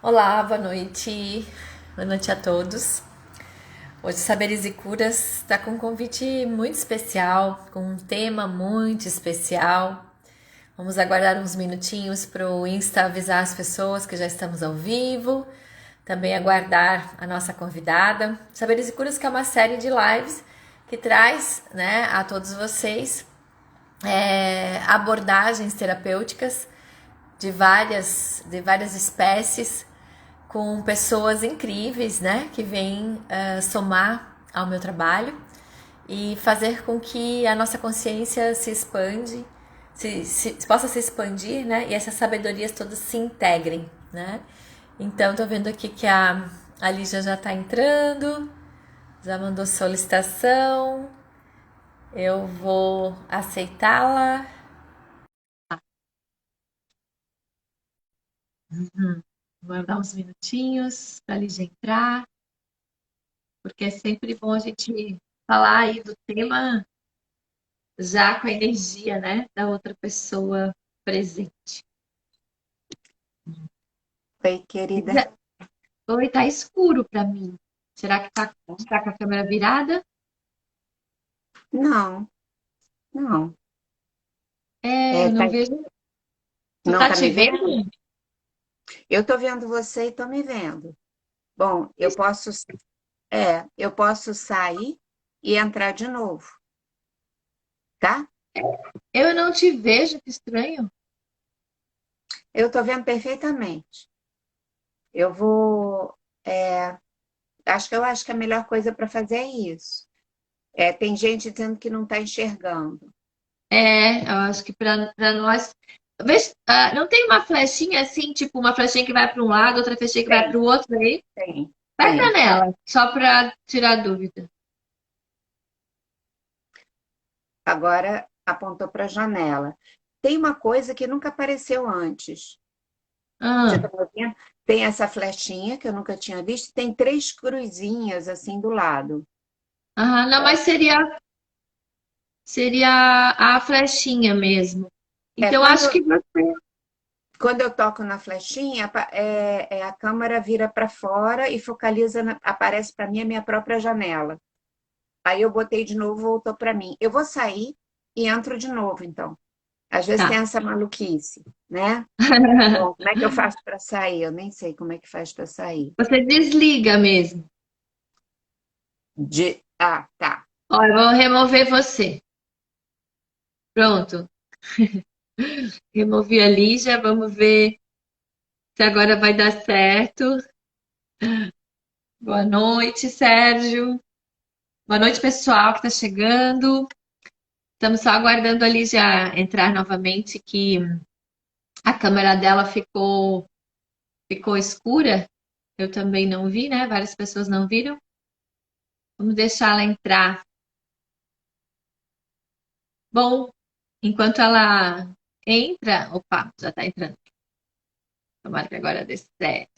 Olá, boa noite. Boa noite a todos. Hoje Saberes e Curas está com um convite muito especial, com um tema muito especial. Vamos aguardar uns minutinhos para o Insta avisar as pessoas que já estamos ao vivo. Também aguardar a nossa convidada. Saberes e Curas, que é uma série de lives que traz, né, a todos vocês abordagens terapêuticas de várias espécies, com pessoas incríveis, né, que vêm somar ao meu trabalho e fazer com que a nossa consciência se expande, possa se expandir, né, e essas sabedorias todas se integrem, né. Então, tô vendo aqui que a Lígia já tá entrando, já mandou solicitação, eu vou aceitá-la. Vou dar uns minutinhos para a Lígia entrar, porque é sempre bom a gente falar aí do tema já com a energia, né, da outra pessoa presente. Oi, querida. Lígia, oi, tá escuro para mim. Será que tá com a câmera virada? Não, não. É, eu É, não vejo. Tu não tá tá te me vendo? vendo? Eu tô vendo você e tô me vendo. Bom, eu posso sair e entrar de novo, tá? Eu não te vejo, que estranho. Eu tô vendo perfeitamente. Eu vou, é, eu acho que a melhor coisa para fazer é isso. Tem gente dizendo que não está enxergando. Eu acho que para nós. Não tem uma flechinha assim, tipo uma flechinha que vai para um lado, outra flechinha que vai para Tem, o outro aí? tem, Aperta tem. nela, só para tirar dúvida. Agora apontou para a janela. Tem uma coisa que nunca apareceu antes. Você Ah, está vendo? Tem essa flechinha que eu nunca tinha visto, tem três cruzinhas assim do lado. não, mas seria a flechinha mesmo. É, Então, quando, acho que você. quando eu toco na flechinha, a câmera vira para fora e focaliza, aparece para mim a minha própria janela. Aí eu botei de novo, voltou para mim. Eu vou sair e entro de novo, então. Às vezes tem Tá. essa maluquice, né? Bom, como é que eu faço para sair? Eu nem sei como é que faz para sair. Você desliga mesmo. Tá. Ó, eu vou remover você. Pronto. Removi a Lígia. Vamos ver se agora vai dar certo. Boa noite, Sérgio. Boa noite, pessoal que está chegando. Estamos só aguardando a Lígia entrar novamente, que a câmera dela ficou escura. Eu também não vi, né? Várias pessoas não viram. Vamos deixar ela entrar. Bom, enquanto ela entra. Opa, já está entrando. Tomara que agora dê certo.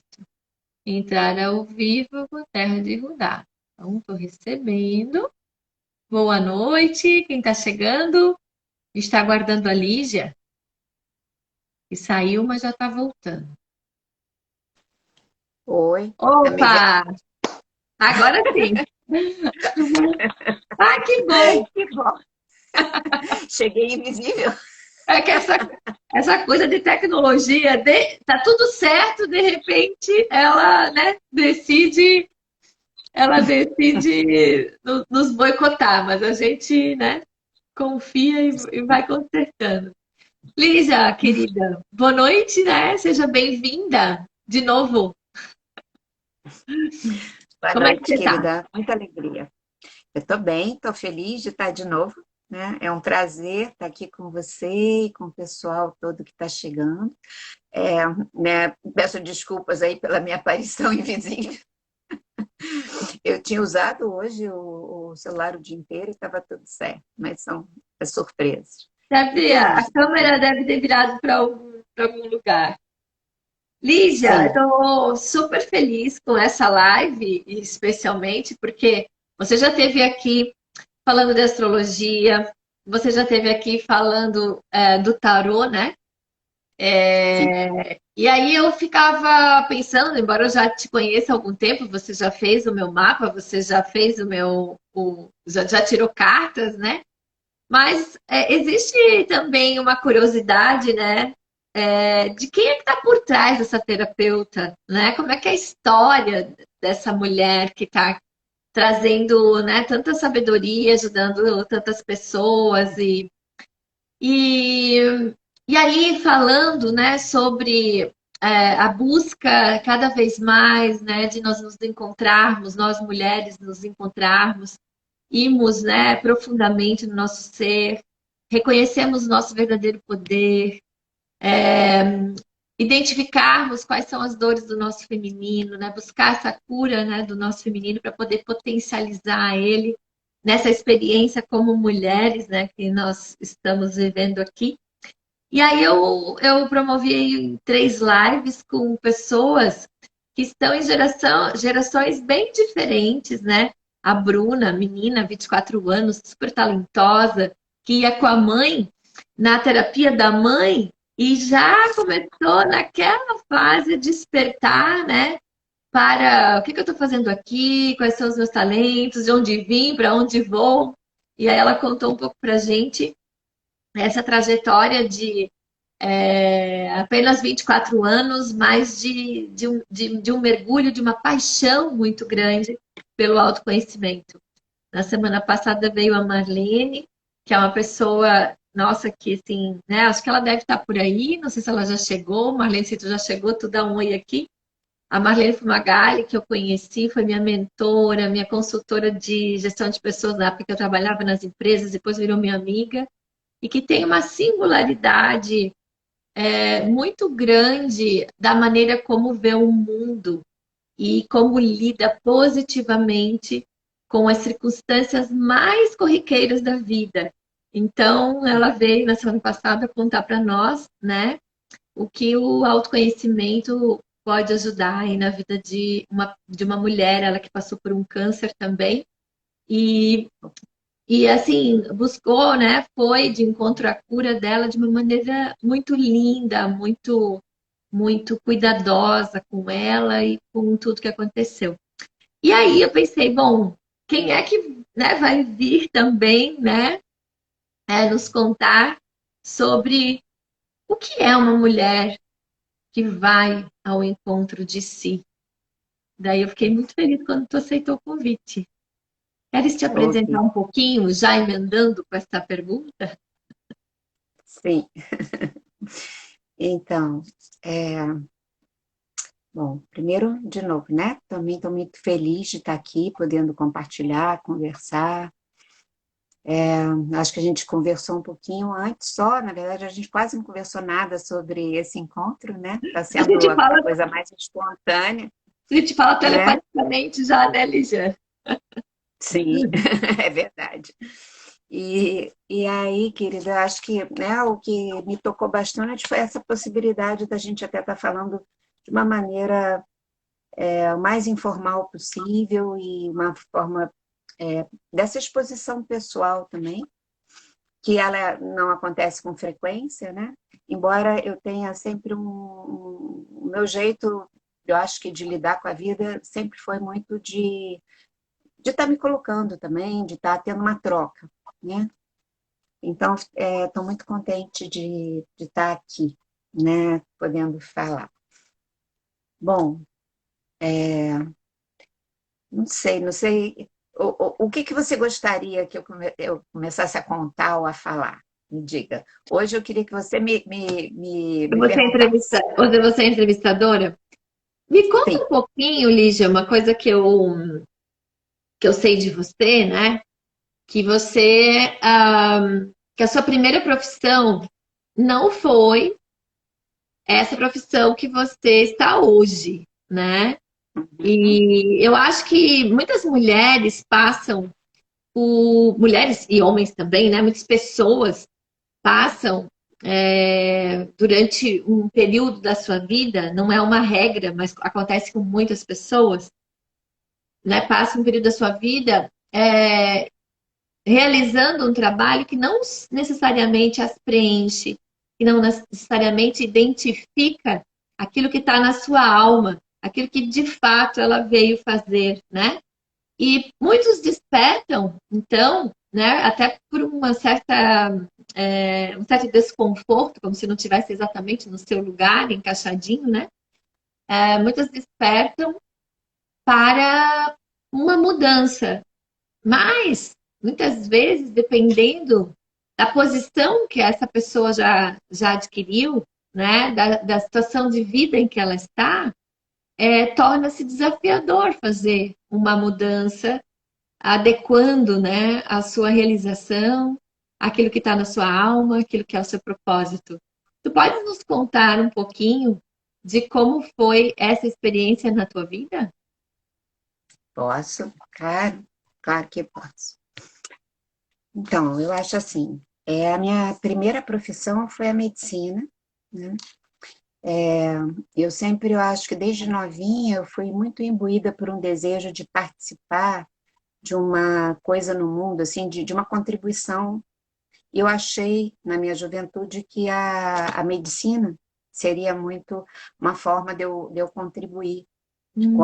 Entrar ao vivo com Terra de Rudá. Então, estou recebendo. Boa noite, quem está chegando? Está aguardando a Lígia, que saiu, mas já está voltando. Oi, tá me vendo? Opa! Agora sim. Ah, que bom! Que bom. Cheguei invisível. É que essa coisa de tecnologia, tá tudo certo, de repente ela decide nos boicotar, mas a gente, né, confia e vai consertando. Lígia, querida, boa noite, né? Seja bem-vinda de novo. Boa Como é que noite, você tá? querida. Muita alegria. Eu estou bem, estou feliz de estar de novo, né? É um prazer estar aqui com você e com o pessoal todo que está chegando. Né, peço desculpas aí pela minha aparição invisível. Eu tinha usado hoje o celular o dia inteiro e estava tudo certo, mas são as surpresas. E A feliz. câmera deve ter virado para algum lugar. Lígia, Sim, estou super feliz com essa live, especialmente porque você já esteve aqui falando de astrologia, você já esteve aqui falando do tarô, né? Sim. E aí eu ficava pensando, embora eu já te conheça há algum tempo, você já fez o meu mapa, você já fez já tirou cartas, né? Mas existe também uma curiosidade, né? De quem é que está por trás dessa terapeuta, né? Como é que é a história dessa mulher que está trazendo, né, tanta sabedoria, ajudando tantas pessoas e, e aí falando, né, sobre a busca cada vez mais, né, de nós nos encontrarmos, nós mulheres nos encontrarmos, irmos, né, profundamente no nosso ser, reconhecemos o nosso verdadeiro poder, identificarmos quais são as dores do nosso feminino, né, buscar essa cura, né, do nosso feminino para poder potencializar ele nessa experiência como mulheres, né, que nós estamos vivendo aqui. E aí eu promovi 3 lives com pessoas que estão em gerações bem diferentes, né? A Bruna, menina, 24 anos, super talentosa, que ia com a mãe na terapia da mãe e já começou naquela fase de despertar, né? Para o que eu estou fazendo aqui, quais são os meus talentos, de onde vim, para onde vou. E aí ela contou um pouco para a gente essa trajetória de apenas 24 anos, mas de um mergulho, de uma paixão muito grande pelo autoconhecimento. Na semana passada veio a Marlene, que é uma pessoa, nossa, que assim, né? Acho que ela deve estar por aí, não sei se ela já chegou. Marlene, se tu já chegou, tu dá um oi aqui. A Marlene Fumagalli, que eu conheci, foi minha mentora, minha consultora de gestão de pessoas na época que eu trabalhava nas empresas, depois virou minha amiga, e que tem uma singularidade muito grande da maneira como vê o mundo e como lida positivamente com as circunstâncias mais corriqueiras da vida. Então, ela veio na semana passada contar para nós, né, o que o autoconhecimento pode ajudar aí na vida de uma mulher, ela que passou por um câncer também, e assim, buscou, né? Foi de encontro à cura dela de uma maneira muito linda, muito cuidadosa com ela e com tudo que aconteceu. E aí eu pensei, bom, quem é que, né, vai vir também, né, nos contar sobre o que é uma mulher que vai ao encontro de si? Daí eu fiquei muito feliz quando tu aceitou o convite. Queres te apresentar Ok, um pouquinho, já emendando com essa pergunta? sim. Então, é, bom, primeiro, de novo, né? Também estou muito feliz de estar aqui, podendo compartilhar, conversar. Acho que a gente conversou um pouquinho antes só, na verdade, a gente quase não conversou nada sobre esse encontro, né? Está A sendo gente a fala coisa mais espontânea, A gente fala né? telepaticamente já, né, Lígia? Sim, é verdade. E aí, querida, eu acho que, né, o que me tocou bastante foi essa possibilidade da gente até estar falando de uma maneira o mais informal possível e uma forma dessa exposição pessoal também, que ela não acontece com frequência, né? Embora eu tenha sempre o meu jeito, eu acho que de lidar com a vida sempre foi muito de estar me colocando também, de estar tendo uma troca, né? Então, estou muito contente de estar aqui, né? Podendo falar. Bom, não sei. O que que você gostaria que eu começasse a contar ou a falar? Me diga. Hoje eu queria que você me perguntasse. Você é entrevistadora? Me conta Sim, um pouquinho, Lígia, uma coisa que eu sei de você, né? Que você, que a sua primeira profissão não foi essa profissão que você está hoje, né? uhum, E eu acho que muitas mulheres passam mulheres e homens também, né? Muitas pessoas passam durante um período da sua vida, não é uma regra, mas acontece com muitas pessoas, né? Passa um período da sua vida realizando um trabalho que não necessariamente as preenche, que não necessariamente identifica aquilo que está na sua alma, aquilo que de fato ela veio fazer, né? E muitos despertam, então, né, até por um certo desconforto, como se não tivesse exatamente no seu lugar, encaixadinho, né? Muitos despertam para uma mudança, mas muitas vezes, dependendo da posição que essa pessoa já adquiriu, né, da situação de vida em que ela está, torna-se desafiador fazer uma mudança adequando, né, a sua realização, aquilo que está na sua alma, aquilo que é o seu propósito. Tu pode nos contar um pouquinho de como foi essa experiência na tua vida? Posso? Claro, claro que posso. Então, eu acho assim, a minha primeira profissão foi a medicina, né? Eu acho que desde novinha eu fui muito imbuída por um desejo de participar de uma coisa no mundo, assim, de uma contribuição. Eu achei, na minha juventude, que a medicina seria muito uma forma de eu contribuir com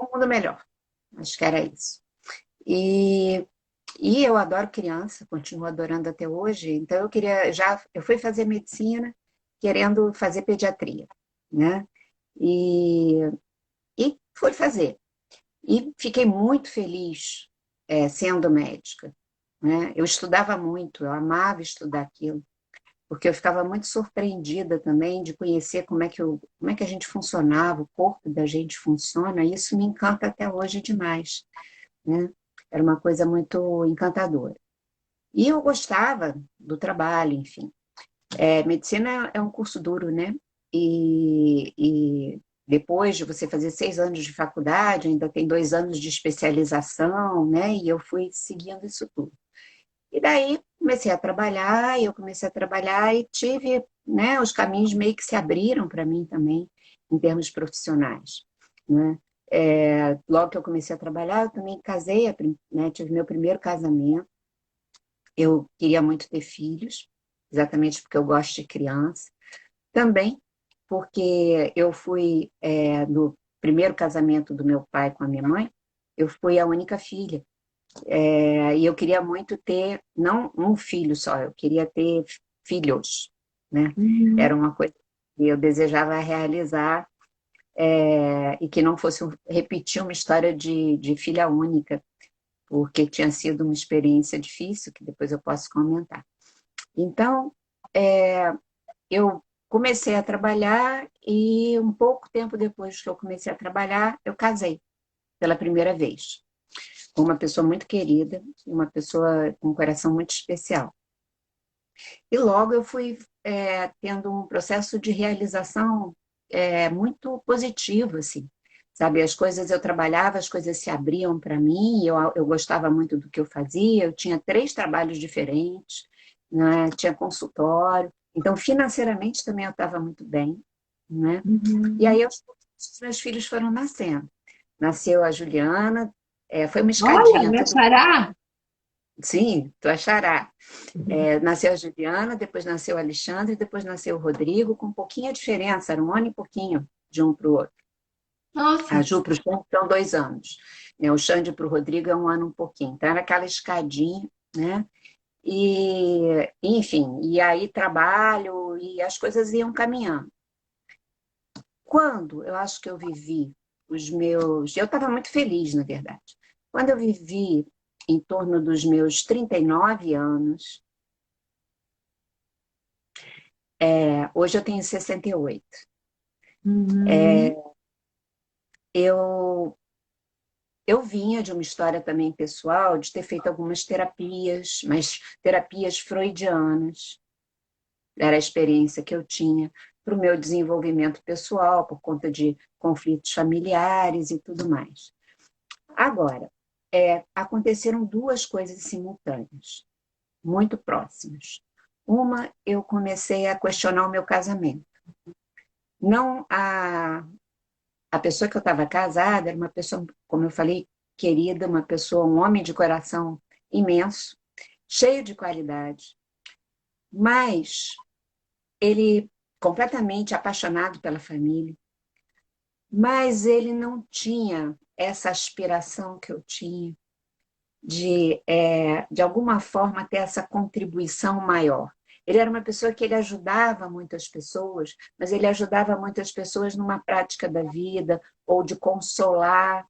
com um mundo melhor. Acho que era isso. E, e eu adoro criança, continuo adorando até hoje, então eu fui fazer medicina querendo fazer pediatria, né? E, e fui fazer. E fiquei muito feliz sendo médica, né? Eu estudava muito, eu amava estudar aquilo, porque eu ficava muito surpreendida também de conhecer como é que a gente funcionava, o corpo da gente funciona, e isso me encanta até hoje demais, né? Era uma coisa muito encantadora. E eu gostava do trabalho, enfim. Medicina é um curso duro, né? E depois de você fazer 6 anos de faculdade, ainda tem 2 anos de especialização, né? E eu fui seguindo isso tudo. E daí eu comecei a trabalhar e tive, né, os caminhos meio que se abriram para mim também, em termos profissionais, né? Logo que eu comecei a trabalhar, eu também casei, né, tive meu primeiro casamento. Eu queria muito ter filhos, exatamente porque eu gosto de criança. Também porque eu fui, no primeiro casamento do meu pai com a minha mãe, eu fui a única filha. E eu queria muito ter, não um filho só, eu queria ter filhos, né? Era uma coisa que eu desejava realizar, e que não fosse repetir uma história de filha única, porque tinha sido uma experiência difícil, que depois eu posso comentar. Então, eu comecei a trabalhar e um pouco tempo depois que eu comecei a trabalhar, eu casei pela primeira vez com uma pessoa muito querida, uma pessoa com um coração muito especial. E logo eu fui tendo um processo de realização muito positivo, assim. Sabe, eu trabalhava, as coisas se abriam para mim, eu gostava muito do que eu fazia, eu tinha 3 trabalhos diferentes, né? Tinha consultório, então financeiramente também eu estava muito bem, né? E aí os meus filhos foram nascendo. Nasceu a Juliana, foi uma Olha, escadinha, me tudo. achará. Sim, tu achará. Nasceu a Juliana, depois nasceu o Alexandre, depois nasceu o Rodrigo, com pouquinha diferença, era um ano e pouquinho de um para o outro. A Nossa. Ju para o Xande são 2 anos, né? O Xande para o Rodrigo é um ano e um pouquinho. Então, era aquela escadinha, né? Enfim, e aí trabalho e as coisas iam caminhando. Quando eu acho que eu vivi os meus. Eu estava muito feliz, na verdade. Quando eu vivi em torno dos meus 39 anos, hoje eu tenho 68. Uhum. Eu, eu vinha de uma história também pessoal, de ter feito algumas terapias, mas terapias freudianas. Era a experiência que eu tinha para o meu desenvolvimento pessoal, por conta de conflitos familiares e tudo mais. Agora, aconteceram 2 coisas simultâneas, muito próximas. Uma, eu comecei a questionar o meu casamento. Não a pessoa que eu estava casada era uma pessoa, como eu falei, querida, uma pessoa, um homem de coração imenso, cheio de qualidade, mas ele completamente apaixonado pela família, mas ele não tinha essa aspiração que eu tinha de alguma forma, ter essa contribuição maior. Ele era uma pessoa que ele ajudava muitas pessoas, mas ele ajudava muitas pessoas numa prática da vida, ou de consolar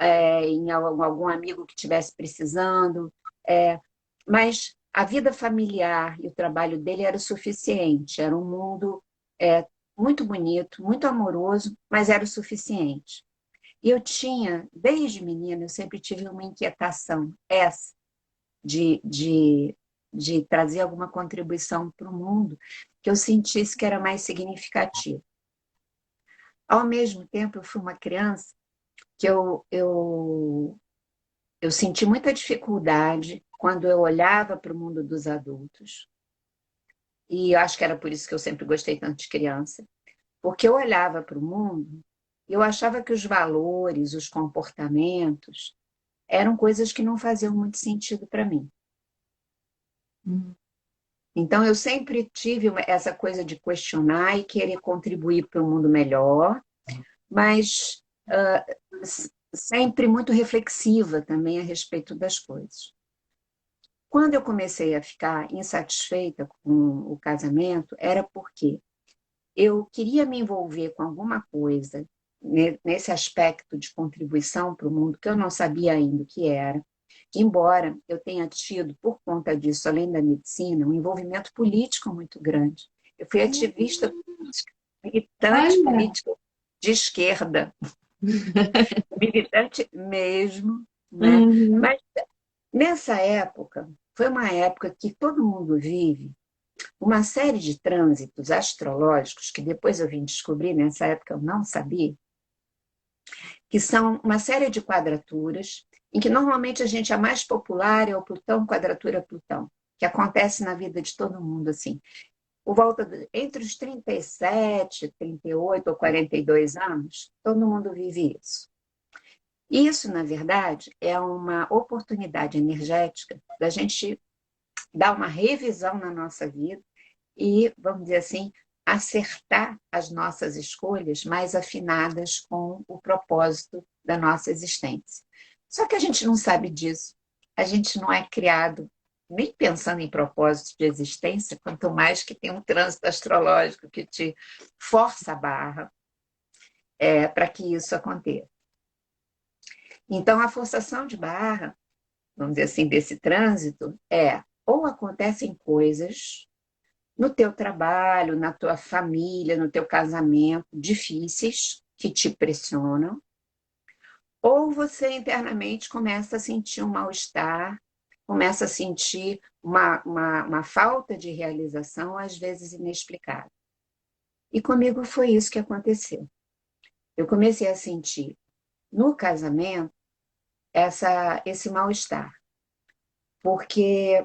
em algum amigo que estivesse precisando. Mas a vida familiar e o trabalho dele era o suficiente, era um mundo muito bonito, muito amoroso, mas era o suficiente. E eu tinha, desde menina, eu sempre tive uma inquietação, essa, de, de, de trazer alguma contribuição para o mundo que eu sentisse que era mais significativo. Ao mesmo tempo, eu fui uma criança que eu senti muita dificuldade quando eu olhava para o mundo dos adultos. E eu acho que era por isso que eu sempre gostei tanto de criança. Porque eu olhava para o mundo e eu achava que os valores, os comportamentos, eram coisas que não faziam muito sentido para mim. Então, eu sempre tive essa coisa de questionar e querer contribuir para um mundo melhor, mas sempre muito reflexiva também a respeito das coisas. Quando eu comecei a ficar insatisfeita com o casamento, era porque eu queria me envolver com alguma coisa nesse aspecto de contribuição para o mundo, que eu não sabia ainda o que era, embora eu tenha tido, por conta disso, além da medicina, um envolvimento político muito grande. Eu fui ativista política, militante Olha, política de esquerda, militante mesmo, né? uhum. Mas nessa época, foi uma época que todo mundo vive uma série de trânsitos astrológicos, que depois eu vim descobrir, nessa época eu não sabia, que são uma série de quadraturas, em que normalmente a mais popular é o Plutão, quadratura Plutão, que acontece na vida de todo mundo, assim. Entre os 37, 38 ou 42 anos, todo mundo vive isso. Isso, na verdade, é uma oportunidade energética da gente dar uma revisão na nossa vida e, vamos dizer assim, acertar as nossas escolhas mais afinadas com o propósito da nossa existência. Só que a gente não sabe disso. A gente não é criado nem pensando em propósito de existência, quanto mais que tem um trânsito astrológico que te força a barra para que isso aconteça. Então, a forçação de barra, vamos dizer assim, desse trânsito ou acontecem coisas no teu trabalho, na tua família, no teu casamento, difíceis, que te pressionam, ou você internamente começa a sentir um mal-estar, começa a sentir uma falta de realização, às vezes inexplicável. E comigo foi isso que aconteceu. Eu comecei a sentir no casamento esse mal-estar, porque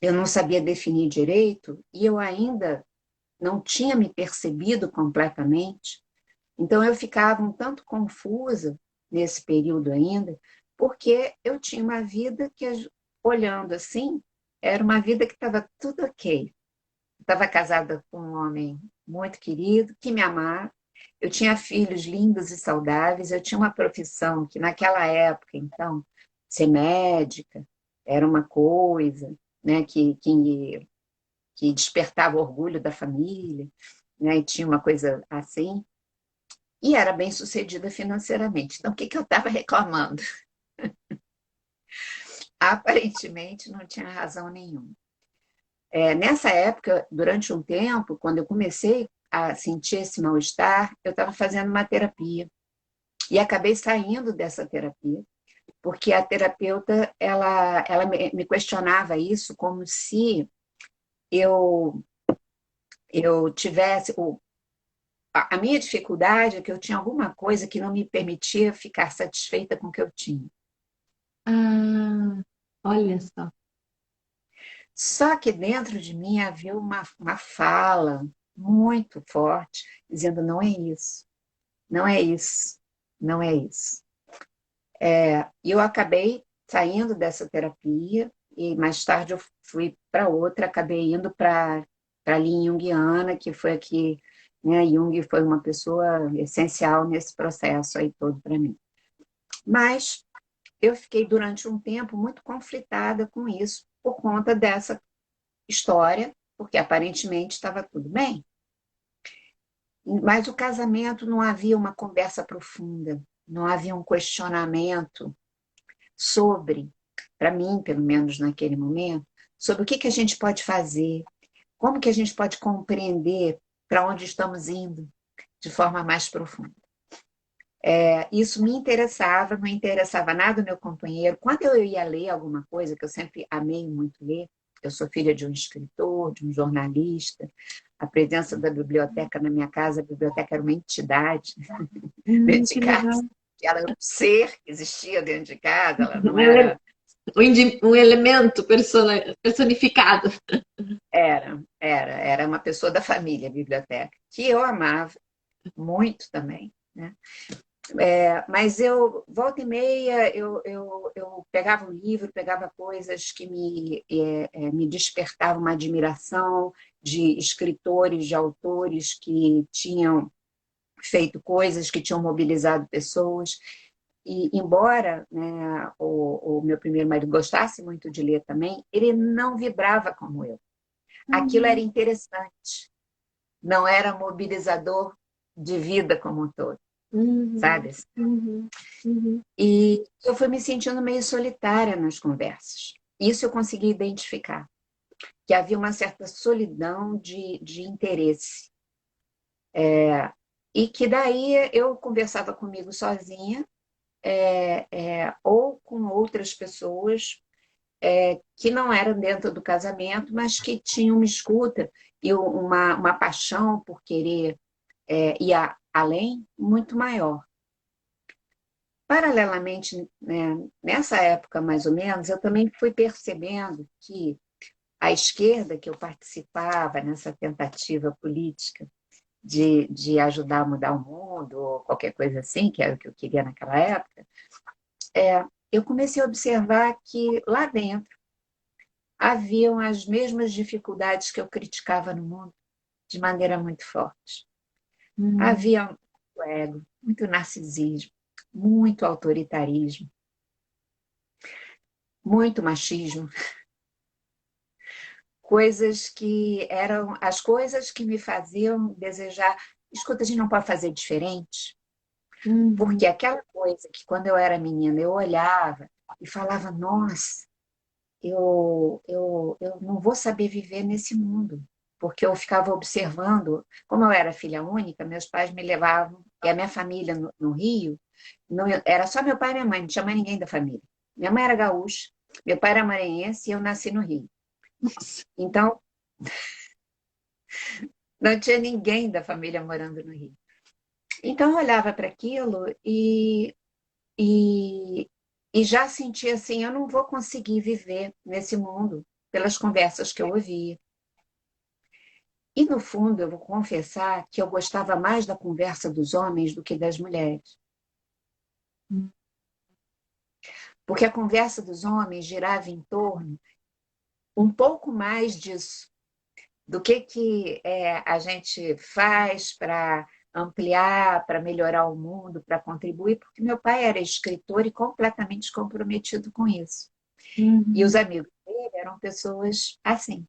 eu não sabia definir direito e eu ainda não tinha me percebido completamente. Então, eu ficava um tanto confusa nesse período ainda, porque eu tinha uma vida que, olhando assim, era uma vida que estava tudo ok. Estava casada com um homem muito querido, que me amava. Eu tinha filhos lindos e saudáveis. Eu tinha uma profissão que, naquela época, então, ser médica era uma coisa, né, que despertava orgulho da família, né, e tinha uma coisa assim. E era bem sucedida financeiramente. Então, o que eu estava reclamando? Aparentemente, não tinha razão nenhuma. Nessa época, durante um tempo, quando eu comecei a sentir esse mal-estar, eu estava fazendo uma terapia. E acabei saindo dessa terapia, porque a terapeuta ela me questionava isso como se eu, eu tivesse. A minha dificuldade é que eu tinha alguma coisa que não me permitia ficar satisfeita com o que eu tinha. Ah, olha só. Só que dentro de mim havia uma fala muito forte, dizendo: não é isso, não é isso, não é isso. E eu acabei saindo dessa terapia e mais tarde eu fui para outra, acabei indo para para a linha junguiana, que foi aqui, né? Jung foi uma pessoa essencial nesse processo aí todo para mim. Mas eu fiquei durante um tempo muito conflitada com isso, por conta dessa história, porque aparentemente estava tudo bem. Mas o casamento não havia uma conversa profunda, não havia um questionamento sobre, para mim, pelo menos naquele momento, sobre o que a gente pode fazer, como que a gente pode compreender para onde estamos indo de forma mais profunda. Isso me interessava, não interessava nada o meu companheiro. Quando eu ia ler alguma coisa, que eu sempre amei muito ler, eu sou filha de um escritor, de um jornalista, a presença da biblioteca na minha casa, a biblioteca era uma entidade dentro de Que casa. legal. Ela era um ser que existia dentro de casa, ela não Um, ele- era. um elemento personificado. Era uma pessoa da família, a biblioteca, que eu amava muito também, né? Mas eu, volta e meia, eu pegava um livro, pegava coisas que me despertavam uma admiração de escritores, de autores que tinham feito coisas, que tinham mobilizado pessoas. E, embora, né, o meu primeiro marido gostasse muito de ler também, ele não vibrava como eu. Aquilo era Uhum, interessante, não era mobilizador de vida como um todo, uhum, sabe? uhum, uhum, E eu fui me sentindo meio solitária nas conversas. Isso eu consegui identificar, que havia uma certa solidão de interesse. E que daí eu conversava comigo sozinha, ou com outras pessoas que não eram dentro do casamento, mas que tinham uma escuta e uma paixão por querer ir além muito maior. Paralelamente, né, nessa época mais ou menos, eu também fui percebendo que a esquerda que eu participava nessa tentativa política de ajudar a mudar o mundo, ou qualquer coisa assim, que era o que eu queria naquela época, eu comecei a observar que lá dentro haviam as mesmas dificuldades que eu criticava no mundo, de maneira muito forte. uhum. Havia muito ego, muito narcisismo, muito autoritarismo, muito machismo, coisas que eram as coisas que me faziam desejar. Escuta, a gente não pode fazer diferente, Uhum. porque aquela coisa que quando eu era menina eu olhava e falava: nossa, eu não vou saber viver nesse mundo, porque eu ficava observando, como eu era filha única, meus pais me levavam, e a minha família no Rio, não, era só meu pai e minha mãe, não tinha mais ninguém da família. Minha mãe era gaúcha, meu pai era maranhense e eu nasci no Rio. Nossa. Então, não tinha ninguém da família morando no Rio. Então, eu olhava para aquilo e, e já sentia assim: eu não vou conseguir viver nesse mundo pelas conversas que eu ouvia. E, no fundo, eu vou confessar que eu gostava mais da conversa dos homens do que das mulheres. Porque a conversa dos homens girava em torno um pouco mais disso, do que a gente faz para ampliar, para melhorar o mundo, para contribuir, porque meu pai era escritor e completamente comprometido com isso. E os Uhum. amigos dele eram pessoas assim.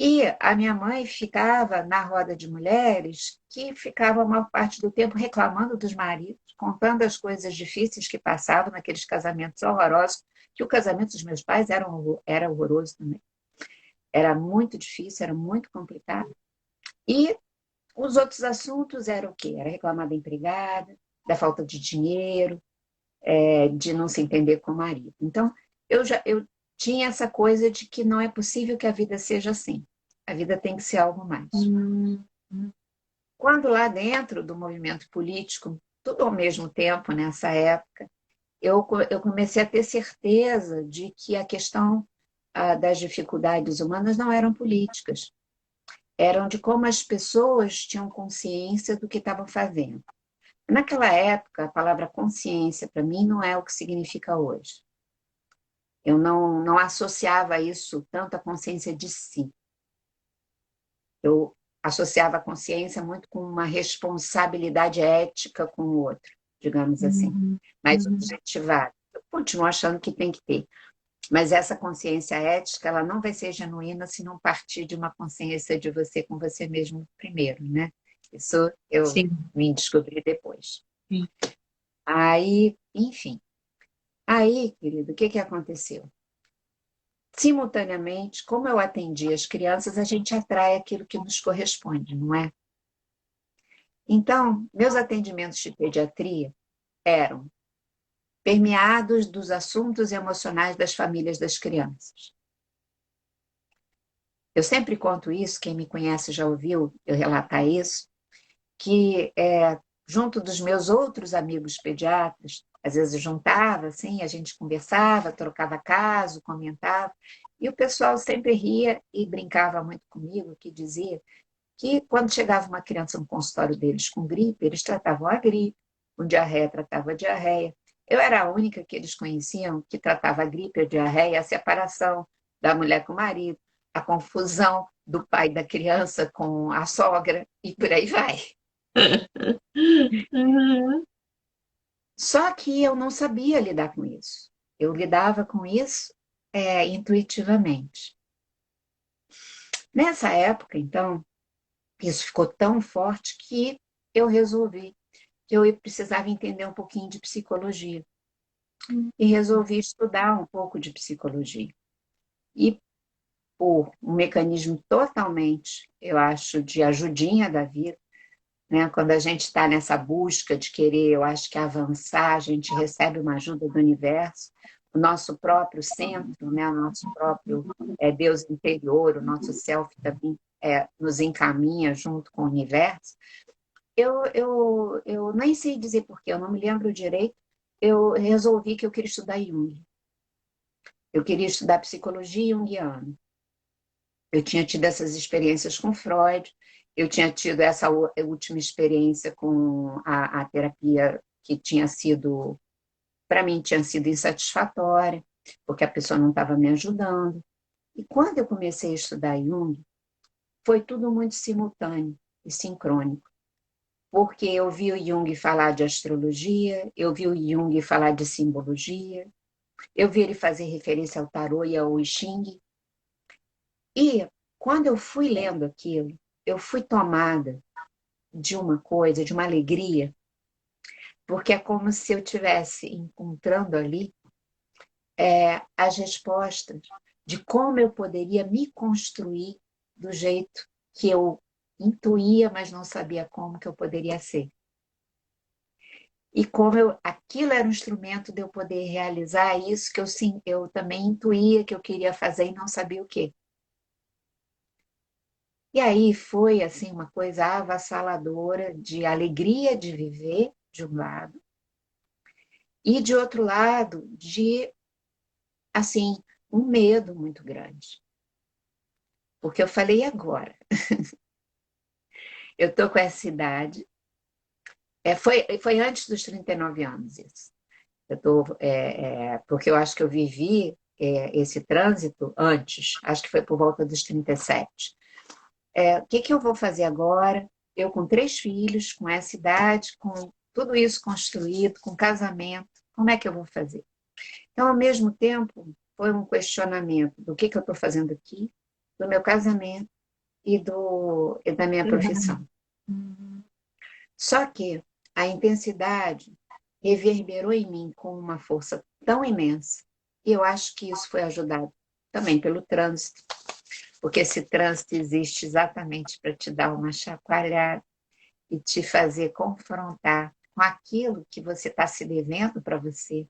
E a minha mãe ficava na roda de mulheres que ficavam a maior parte do tempo reclamando dos maridos, contando as coisas difíceis que passavam naqueles casamentos horrorosos, que o casamento dos meus pais era horroroso também. Era muito difícil, era muito complicado. E os outros assuntos eram o quê? Era reclamar da empregada, da falta de dinheiro, de não se entender com o marido. Então, eu tinha essa coisa de que não é possível que a vida seja assim. A vida tem que ser algo mais. Uhum. Quando lá dentro do movimento político, tudo ao mesmo tempo, nessa época, eu comecei a ter certeza de que a questão das dificuldades humanas não eram políticas, eram de como as pessoas tinham consciência do que estavam fazendo. Naquela época, a palavra consciência, para mim, não é o que significa hoje. Eu não associava isso tanto à consciência de si. Eu associava a consciência muito com uma responsabilidade ética com o outro, digamos assim, Uhum. mais Uhum. objetivada. Eu continuo achando que tem que ter. Mas essa consciência ética, ela não vai ser genuína se não partir de uma consciência de você com você mesmo primeiro, né? Isso eu Sim. vim descobrir depois. Sim. Aí, enfim. Aí, querido, o que que aconteceu? Simultaneamente, como eu atendi as crianças, a gente atrai aquilo que nos corresponde, não é? Então, meus atendimentos de pediatria eram permeados dos assuntos emocionais das famílias das crianças. Eu sempre conto isso, quem me conhece já ouviu eu relatar isso, que junto dos meus outros amigos pediatras, às vezes eu juntava, assim, a gente conversava, trocava caso, comentava, e o pessoal sempre ria e brincava muito comigo, que dizia que quando chegava uma criança no consultório deles com gripe, eles tratavam a gripe, com diarreia tratava a diarreia. Eu era a única que eles conheciam que tratava a gripe, a diarreia, a separação da mulher com o marido, a confusão do pai da criança com a sogra e por aí vai. Uhum. Só que eu não sabia lidar com isso. Eu lidava com isso intuitivamente. Nessa época, então, isso ficou tão forte que eu resolvi que eu precisava entender um pouquinho de psicologia. E resolvi estudar um pouco de psicologia. E por um mecanismo totalmente, eu acho, de ajudinha da vida, né? Quando a gente está nessa busca de querer, eu acho que avançar, a gente recebe uma ajuda do universo, o nosso próprio centro, né? O nosso próprio Deus interior, o nosso self também nos encaminha junto com o universo. Eu nem sei dizer porquê, eu não me lembro direito. Eu resolvi que eu queria estudar Jung. Eu queria estudar psicologia junguiana. Eu tinha tido essas experiências com Freud, eu tinha tido essa última experiência com a terapia que tinha sido, para mim, tinha sido insatisfatória, porque a pessoa não estava me ajudando. E quando eu comecei a estudar Jung, foi tudo muito simultâneo e sincrônico. Porque eu vi o Jung falar de astrologia, eu vi o Jung falar de simbologia, eu vi ele fazer referência ao tarô e ao I Ching. E quando eu fui lendo aquilo, eu fui tomada de uma coisa, de uma alegria, porque é como se eu estivesse encontrando ali as respostas de como eu poderia me construir do jeito que eu intuía, mas não sabia como que eu poderia ser. E como aquilo era um instrumento de eu poder realizar isso que sim, eu também intuía que eu queria fazer e não sabia o quê. E aí foi assim uma coisa avassaladora de alegria de viver, de um lado, e de outro lado, de assim, um medo muito grande. Porque eu falei agora, eu tô com essa idade, foi antes dos 39 anos isso. Porque eu acho que eu vivi esse trânsito antes, acho que foi por volta dos 37. O que que eu vou fazer agora? Eu com 3 filhos, com essa idade, com tudo isso construído, com casamento, como é que eu vou fazer? Então, ao mesmo tempo, foi um questionamento do que eu estou fazendo aqui, do meu casamento e da minha profissão. Uhum. Só que a intensidade reverberou em mim com uma força tão imensa, e eu acho que isso foi ajudado também pelo trânsito, porque esse trânsito existe exatamente para te dar uma chacoalhada e te fazer confrontar com aquilo que você está se devendo para você,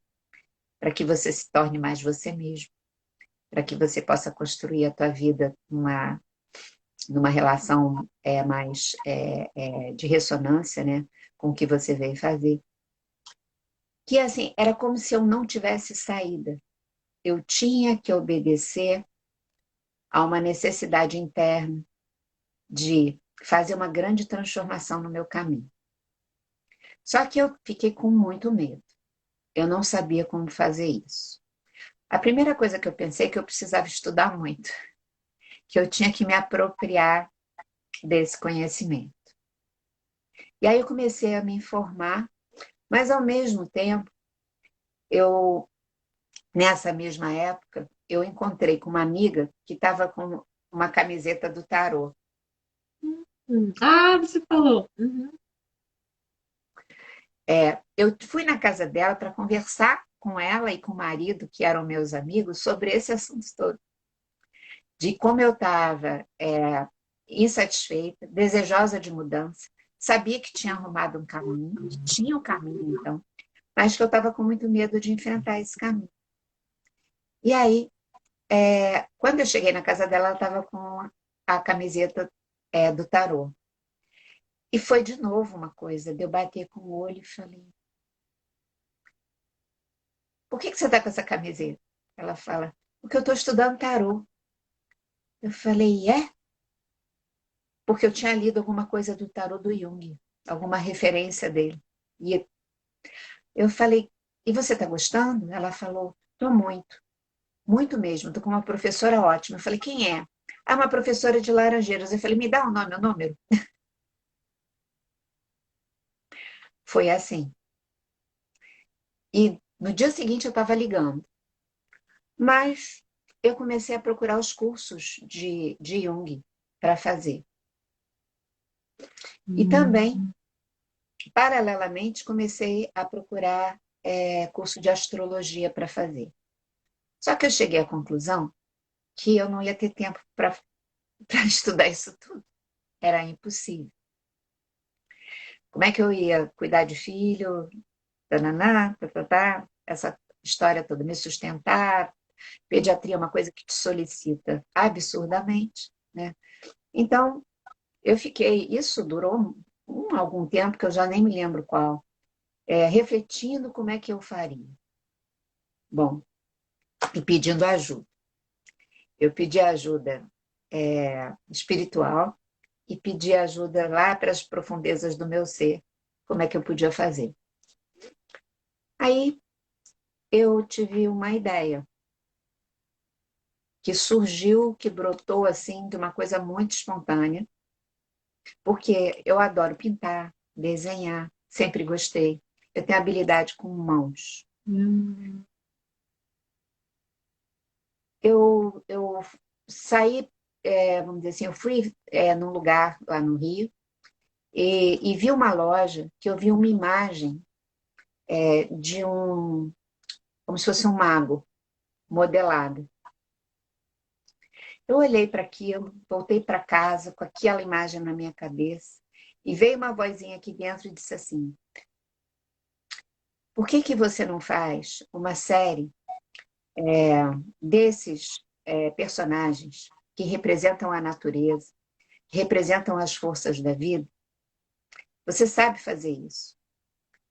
para que você se torne mais você mesmo, para que você possa construir a tua vida numa relação mais de ressonância, né, com o que você veio fazer. Que assim, era como se eu não tivesse saída. Eu tinha que obedecer a uma necessidade interna de fazer uma grande transformação no meu caminho. Só que eu fiquei com muito medo. Eu não sabia como fazer isso. A primeira coisa que eu pensei é que eu precisava estudar muito, que eu tinha que me apropriar desse conhecimento. E aí eu comecei a me informar, mas ao mesmo tempo, nessa mesma época, eu encontrei com uma amiga que estava com uma camiseta do tarô. Ah, você falou. Uhum. Eu fui na casa dela para conversar com ela e com o marido, que eram meus amigos, sobre esse assunto todo. De como eu estava insatisfeita, desejosa de mudança, sabia que tinha arrumado um caminho, que tinha o caminho então, mas que eu estava com muito medo de enfrentar esse caminho. E aí, quando eu cheguei na casa dela, ela estava com a camiseta do tarô. E foi de novo uma coisa, de eu bater com o olho e falei, por que você está com essa camiseta? Ela fala, porque eu estou estudando tarô. Eu falei, é? Porque eu tinha lido alguma coisa do tarô do Jung, alguma referência dele. E eu falei, e você está gostando? Ela falou, estou muito, muito mesmo, estou com uma professora ótima. Eu falei, quem é? Ah, uma professora de Laranjeiras. Eu falei, me dá o nome, o número. Foi assim. E no dia seguinte eu estava ligando. Mas eu comecei a procurar os cursos de Jung para fazer. E também, paralelamente, comecei a procurar curso de astrologia para fazer. Só que eu cheguei à conclusão que eu não ia ter tempo para estudar isso tudo. Era impossível. Como é que eu ia cuidar de filho, tananá, essa história toda, me sustentar? Pediatria é uma coisa que te solicita absurdamente, né? Então, isso durou algum tempo, que eu já nem me lembro qual, refletindo como é que eu faria. Bom, e pedindo ajuda. Eu pedi ajuda espiritual e pedi ajuda lá para as profundezas do meu ser, como é que eu podia fazer. Aí eu tive uma ideia que surgiu, que brotou assim de uma coisa muito espontânea, porque eu adoro pintar, desenhar, sempre gostei. Eu tenho habilidade com mãos. Eu saí, vamos dizer assim, eu fui num lugar lá no Rio e vi uma loja que eu vi uma imagem de como se fosse um mago modelado. Eu olhei para aquilo, voltei para casa com aquela imagem na minha cabeça e veio uma vozinha aqui dentro e disse assim: por que você não faz uma série desses personagens que representam a natureza, que representam as forças da vida? Você sabe fazer isso.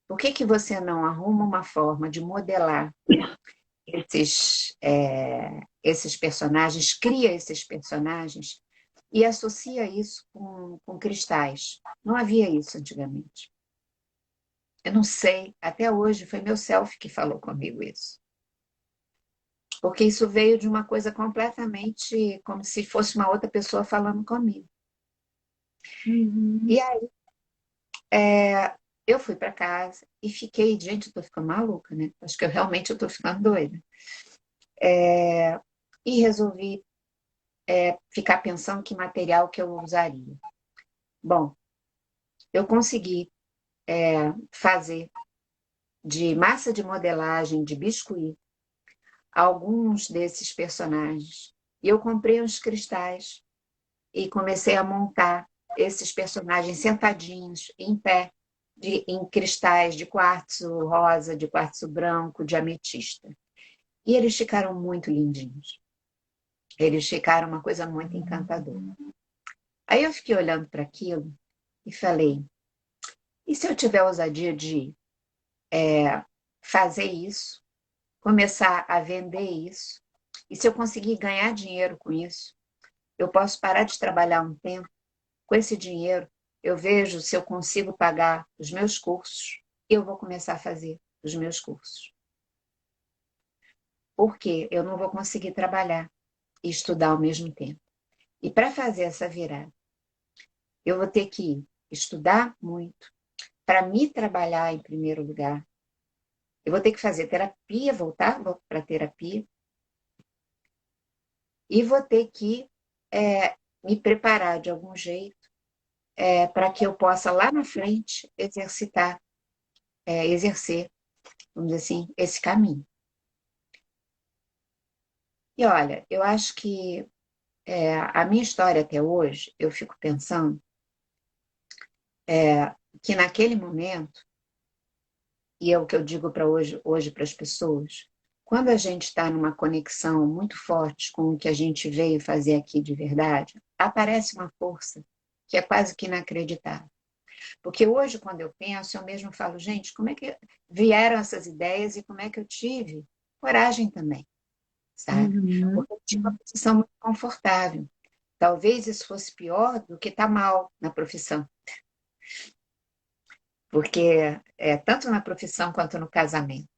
Por que você não arruma uma forma de modelar esses personagens, cria esses personagens e associa isso com cristais? Não havia isso antigamente. Eu não sei, até hoje foi meu self que falou comigo isso. Porque isso veio de uma coisa completamente como se fosse uma outra pessoa falando comigo. Uhum. E aí, eu fui para casa e fiquei, gente, eu tô ficando maluca, né? Acho que realmente eu tô ficando doida. E resolvi ficar pensando que material que eu usaria. Bom, eu consegui fazer de massa de modelagem, de biscuit, alguns desses personagens. E eu comprei uns cristais e comecei a montar esses personagens sentadinhos, em pé, em cristais de quartzo rosa, de quartzo branco, de ametista. E eles ficaram muito lindinhos. Eles ficaram uma coisa muito encantadora. Aí eu fiquei olhando para aquilo e falei, e se eu tiver a ousadia de fazer isso, começar a vender isso, e se eu conseguir ganhar dinheiro com isso, eu posso parar de trabalhar um tempo, com esse dinheiro eu vejo se eu consigo pagar os meus cursos, e eu vou começar a fazer os meus cursos. Porque eu não vou conseguir trabalhar e estudar ao mesmo tempo. E para fazer essa virada, eu vou ter que estudar muito para me trabalhar em primeiro lugar. Eu vou ter que fazer terapia, voltar para terapia, e vou ter que me preparar de algum jeito para que eu possa lá na frente exercer, vamos dizer assim, esse caminho. E olha, eu acho que a minha história até hoje, eu fico pensando que naquele momento, e é o que eu digo para hoje para as pessoas, quando a gente está numa conexão muito forte com o que a gente veio fazer aqui de verdade, aparece uma força que é quase que inacreditável. Porque hoje, quando eu penso, eu mesmo falo, gente, como é que vieram essas ideias e como é que eu tive coragem também, sabe? Uhum. Porque eu tinha uma posição muito confortável. Talvez isso fosse pior do que estar mal na profissão. Porque tanto na profissão quanto no casamento,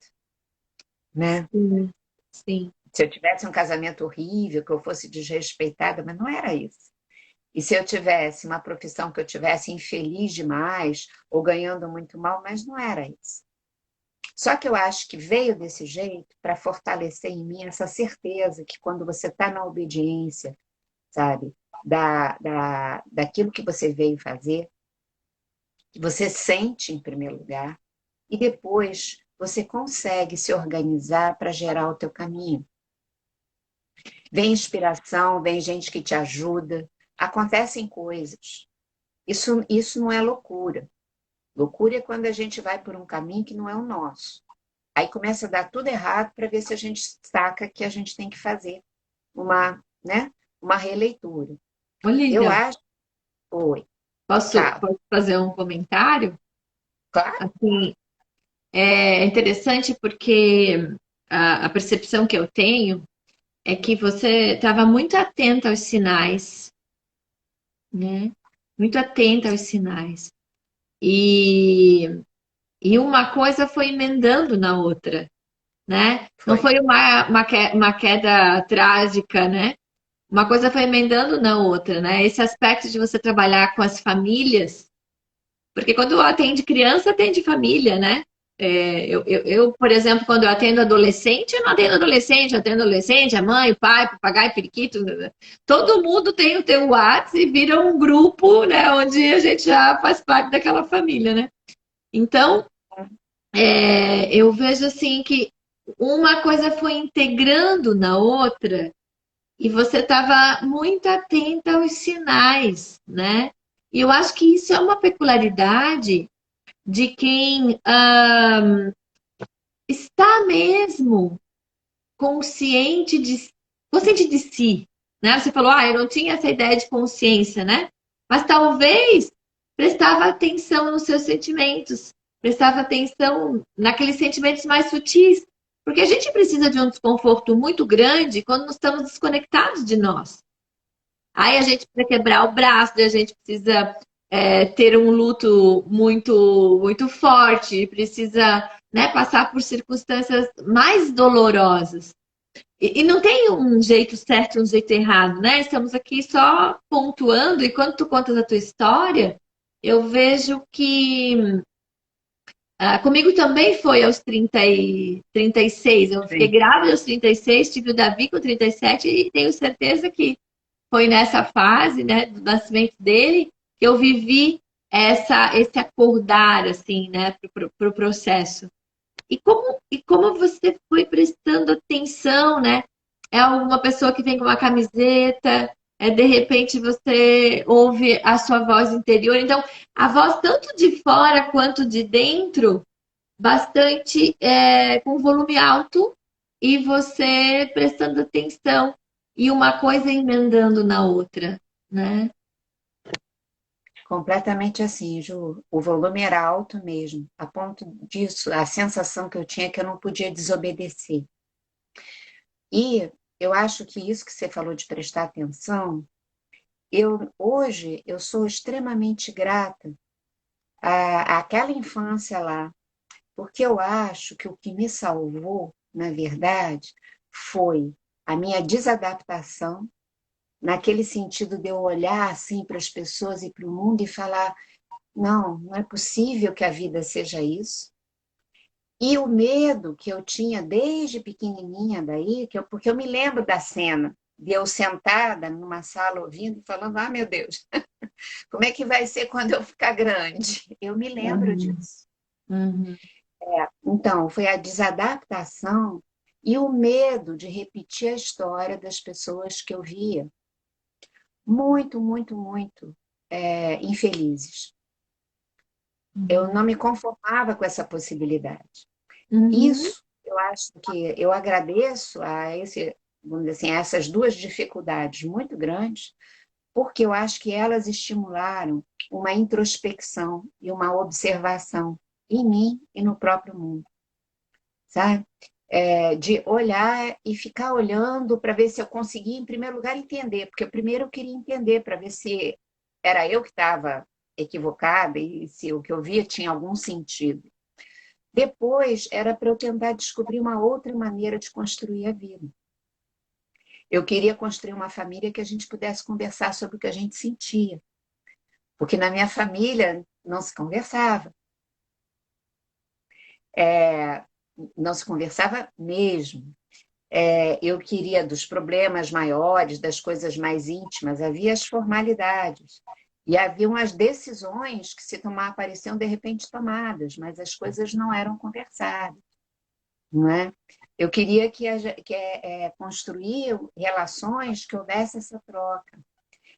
né? Sim, sim. Se eu tivesse um casamento horrível, que eu fosse desrespeitada, mas não era isso. E se eu tivesse uma profissão que eu tivesse infeliz demais ou ganhando muito mal, mas não era isso. Só que eu acho que veio desse jeito para fortalecer em mim essa certeza que quando você está na obediência, sabe, daquilo que você veio fazer, que você sente em primeiro lugar, e depois você consegue se organizar para gerar o teu caminho. Vem inspiração, vem gente que te ajuda, acontecem coisas. Isso não é loucura. Loucura é quando a gente vai por um caminho que não é o nosso. Aí começa a dar tudo errado para ver se a gente saca que a gente tem que fazer uma releitura. Eu Olívia, acho. Oi, fala. posso fazer um comentário? Claro, Assim, é interessante porque a percepção que eu tenho é que você estava muito atenta aos sinais, né? Muito atenta aos sinais. E, e uma coisa foi emendando na outra, né? Não foi. foi uma queda trágica, né? Uma coisa foi emendando na outra, né? Esse aspecto de você trabalhar com as famílias, porque quando atende criança, atende família, né? Por exemplo, quando eu atendo adolescente, eu não atendo adolescente, eu atendo adolescente, a mãe, o pai, o papagaio, periquito. Todo mundo tem o teu WhatsApp e vira um grupo, né? Onde a gente já faz parte daquela família, né? Então, eu vejo assim que uma coisa foi integrando na outra e você estava muito atenta aos sinais, né? E eu acho que isso é uma peculiaridade de quem está mesmo consciente de si, né? Você falou, eu não tinha essa ideia de consciência, né? Mas talvez prestava atenção nos seus sentimentos, prestava atenção naqueles sentimentos mais sutis, porque a gente precisa de um desconforto muito grande quando nós estamos desconectados de nós. Aí a gente precisa quebrar o braço, a gente precisa ter um luto muito forte, precisa, né, passar por circunstâncias mais dolorosas. E não tem um jeito certo e um jeito errado, né? Estamos aqui só pontuando, e quando tu contas a tua história, eu vejo que comigo também foi aos 36. Eu fiquei Sim. grávida aos 36, tive o Davi com 37 e tenho certeza que foi nessa fase, né, do nascimento dele, que eu vivi esse acordar, assim, né, pro processo. E como você foi prestando atenção, né? É alguma pessoa que vem com uma camiseta, de repente você ouve a sua voz interior. Então, a voz tanto de fora quanto de dentro, bastante com volume alto, e você prestando atenção e uma coisa emendando na outra, né? Completamente assim, Ju. O volume era alto mesmo, a ponto disso, a sensação que eu tinha é que eu não podia desobedecer. E eu acho que isso que você falou de prestar atenção, hoje eu sou extremamente grata àquela infância lá, porque eu acho que o que me salvou, na verdade, foi a minha desadaptação naquele sentido de eu olhar assim para as pessoas e para o mundo e falar, não, não é possível que a vida seja isso. E o medo que eu tinha desde pequenininha daí, porque eu me lembro da cena de eu sentada numa sala ouvindo e falando, ah, meu Deus, como é que vai ser quando eu ficar grande? Eu me lembro Uhum. disso. Uhum. Então, foi a desadaptação e o medo de repetir a história das pessoas que eu via, muito, muito, muito infelizes. Eu não me conformava com essa possibilidade. Uhum. Isso, eu acho que eu agradeço a vamos dizer assim, a essas duas dificuldades muito grandes, porque eu acho que elas estimularam uma introspecção e uma observação em mim e no próprio mundo, sabe? De olhar e ficar olhando para ver se eu conseguia, em primeiro lugar, entender, porque primeiro eu queria entender para ver se era eu que estava equivocada e se o que eu via tinha algum sentido. Depois era para eu tentar descobrir uma outra maneira de construir a vida. Eu queria construir uma família que a gente pudesse conversar sobre o que a gente sentia, porque na minha família não se conversava. É, não se conversava mesmo. Eu queria dos problemas maiores, das coisas mais íntimas, havia as formalidades. E havia umas decisões que, se tomar, pareciam de repente tomadas, mas as coisas não eram conversadas, não é? Eu queria construir relações que houvesse essa troca.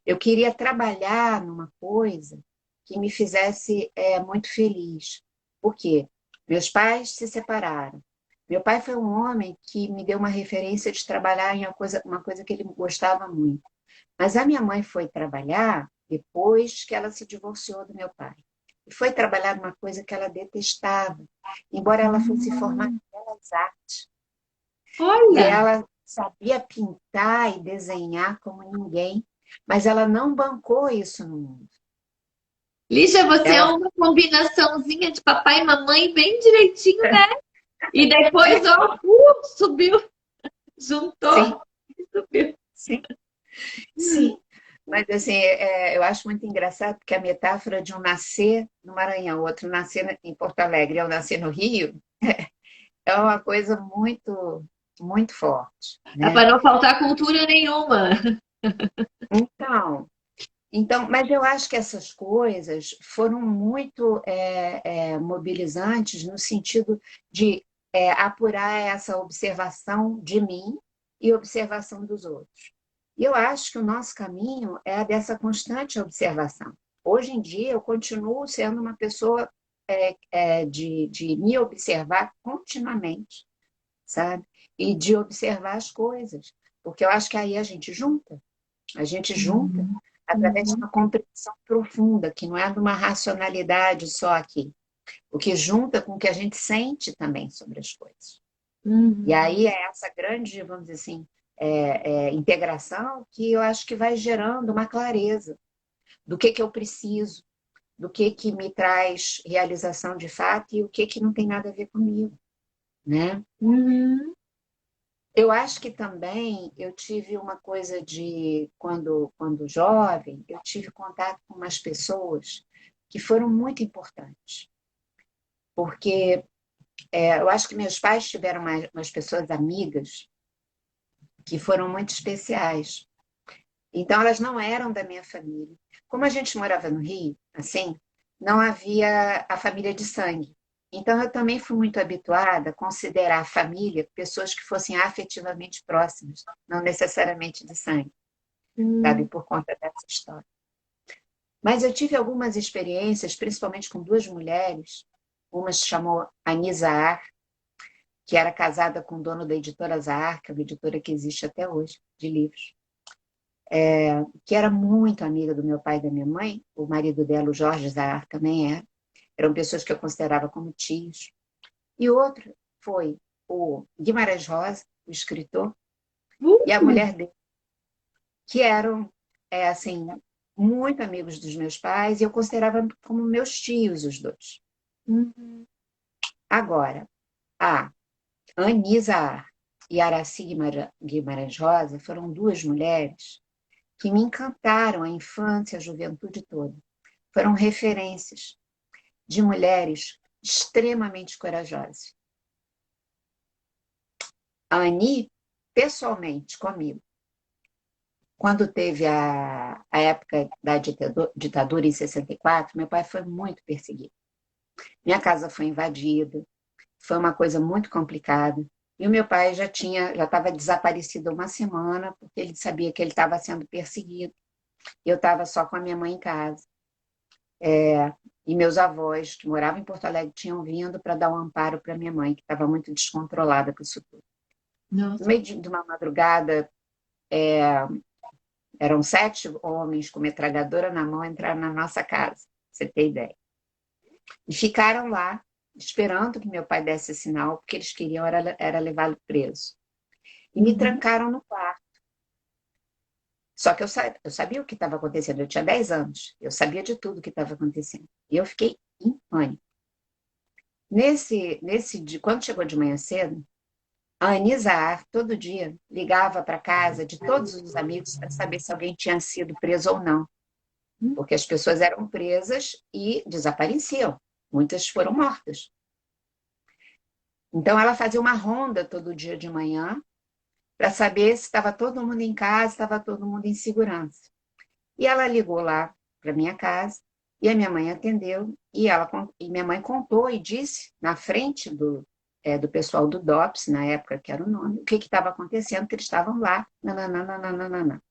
Eu queria trabalhar numa coisa que me fizesse muito feliz. Por quê? Meus pais se separaram. Meu pai foi um homem que me deu uma referência de trabalhar em uma coisa que ele gostava muito. Mas a minha mãe foi trabalhar depois que ela se divorciou do meu pai. E foi trabalhar numa coisa que ela detestava, embora ela fosse formada em belas artes. E Olha, ela sabia pintar e desenhar como ninguém, mas ela não bancou isso no mundo. Lígia, você é Ela uma combinaçãozinha de papai e mamãe bem direitinho, né? E depois, ó, subiu, sim, juntou e subiu. sim, sim. Mas assim, eu acho muito engraçado porque a metáfora de um nascer no Maranhão, o outro nascer em Porto Alegre, eu nascer no Rio, é uma coisa muito, muito forte, É né? para não faltar cultura nenhuma. Então, mas eu acho que essas coisas foram muito mobilizantes no sentido de apurar essa observação de mim e observação dos outros. E eu acho que o nosso caminho é a dessa constante observação. Hoje em dia, eu continuo sendo uma pessoa de me observar continuamente, sabe? E de observar as coisas, porque eu acho que aí a gente junta através de Uhum. uma compreensão profunda, que não é de uma racionalidade só aqui, o que junta com o que a gente sente também sobre as coisas. E Uhum. aí é essa grande, vamos dizer assim, integração que eu acho que vai gerando uma clareza do que eu preciso, do que me traz realização de fato e o que não tem nada a ver comigo, né? Uhum. Eu acho que também eu tive uma coisa de, quando jovem, eu tive contato com umas pessoas que foram muito importantes, porque eu acho que meus pais tiveram umas pessoas amigas que foram muito especiais. Então, elas não eram da minha família. Como a gente morava no Rio, assim, não havia a família de sangue. Então, eu também fui muito habituada a considerar a família pessoas que fossem afetivamente próximas, não necessariamente de sangue, sabe, Uhum. por conta dessa história. Mas eu tive algumas experiências, principalmente com duas mulheres. Uma se chamou Anisa Ar, que era casada com o dono da editora Zahar, que é uma editora que existe até hoje, de livros, que era muito amiga do meu pai e da minha mãe. O marido dela, o Jorge Zahar, também era. Eram pessoas que eu considerava como tios. E outro foi o Guimarães Rosa, o escritor, e a Uhum. mulher dele, que eram, assim, muito amigos dos meus pais, e eu considerava como meus tios os dois. Uhum. Agora, a Anisa Ar e Araci Guimarães Rosa foram duas mulheres que me encantaram a infância, a juventude toda. Foram referências de mulheres extremamente corajosas. A Ani, pessoalmente, comigo, quando teve a época da ditadura em 64, meu pai foi muito perseguido. Minha casa foi invadida, foi uma coisa muito complicada. E o meu pai já estava desaparecido há uma semana, porque ele sabia que ele estava sendo perseguido. Eu estava só com a minha mãe em casa. E meus avós, que moravam em Porto Alegre, tinham vindo para dar um amparo para minha mãe, que estava muito descontrolada com isso tudo. No Nossa. meio de uma madrugada, eram 7 homens com metralhadora na mão entraram na nossa casa, pra você ter ideia. E ficaram lá, esperando que meu pai desse sinal, porque eles queriam era levá-lo preso. E me trancaram no quarto. Só que eu sabia o que estava acontecendo, eu tinha 10 anos, eu sabia de tudo o que estava acontecendo. E eu fiquei em pânico. Nesse dia, quando chegou de manhã cedo, a Anisa todo dia ligava para casa de todos os amigos para saber se alguém tinha sido preso ou não. Porque as pessoas eram presas e desapareciam. Muitas foram mortas. Então, ela fazia uma ronda todo dia de manhã para saber se estava todo mundo em casa, estava todo mundo em segurança. E ela ligou lá para minha casa e a minha mãe atendeu e minha mãe contou e disse na frente do pessoal do DOPS, na época que era o nome, o que estava acontecendo, que eles estavam lá. Nananana.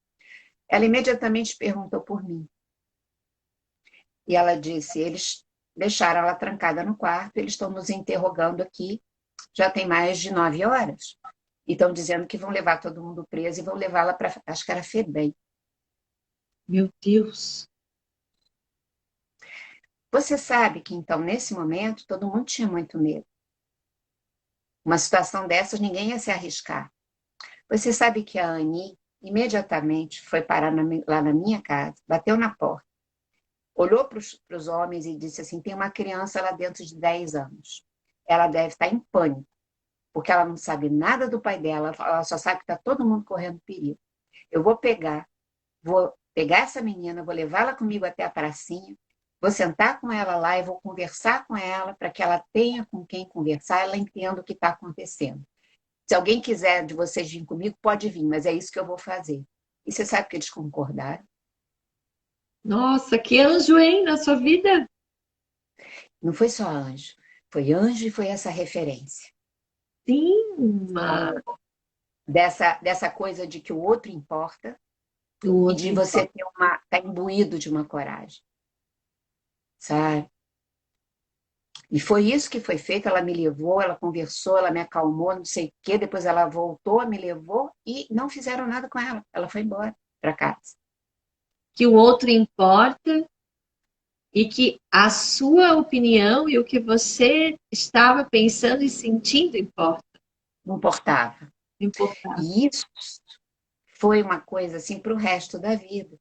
Ela imediatamente perguntou por mim. E ela disse, eles deixaram ela trancada no quarto, eles estão nos interrogando aqui, já tem mais de 9 horas. E estão dizendo que vão levar todo mundo preso e vão levá-la para, acho que era FEBEM. Meu Deus. Você sabe que, então, nesse momento, todo mundo tinha muito medo. Uma situação dessas, ninguém ia se arriscar. Você sabe que a Annie imediatamente foi parar lá na minha casa, bateu na porta, olhou para os homens e disse assim, tem uma criança lá dentro de 10 anos. Ela deve estar em pânico, porque ela não sabe nada do pai dela, ela só sabe que está todo mundo correndo perigo. Eu vou pegar essa menina, vou levá-la comigo até a pracinha, vou sentar com ela lá e vou conversar com ela para que ela tenha com quem conversar, ela entenda o que está acontecendo. Se alguém quiser de vocês vir comigo, pode vir, mas é isso que eu vou fazer. E você sabe que eles concordaram? Nossa, que anjo, hein, na sua vida? Não foi só anjo, foi anjo e foi essa referência. Sim, Dessa coisa de que o outro importa e de você ter tá imbuído de uma coragem, sabe? E foi isso que foi feito, ela me levou, ela conversou, ela me acalmou, não sei o quê, depois ela voltou, me levou e não fizeram nada com ela, ela foi embora para casa. que o outro importa e que a sua opinião e o que você estava pensando e sentindo importa. Não importava. E isso foi uma coisa assim para o resto da vida.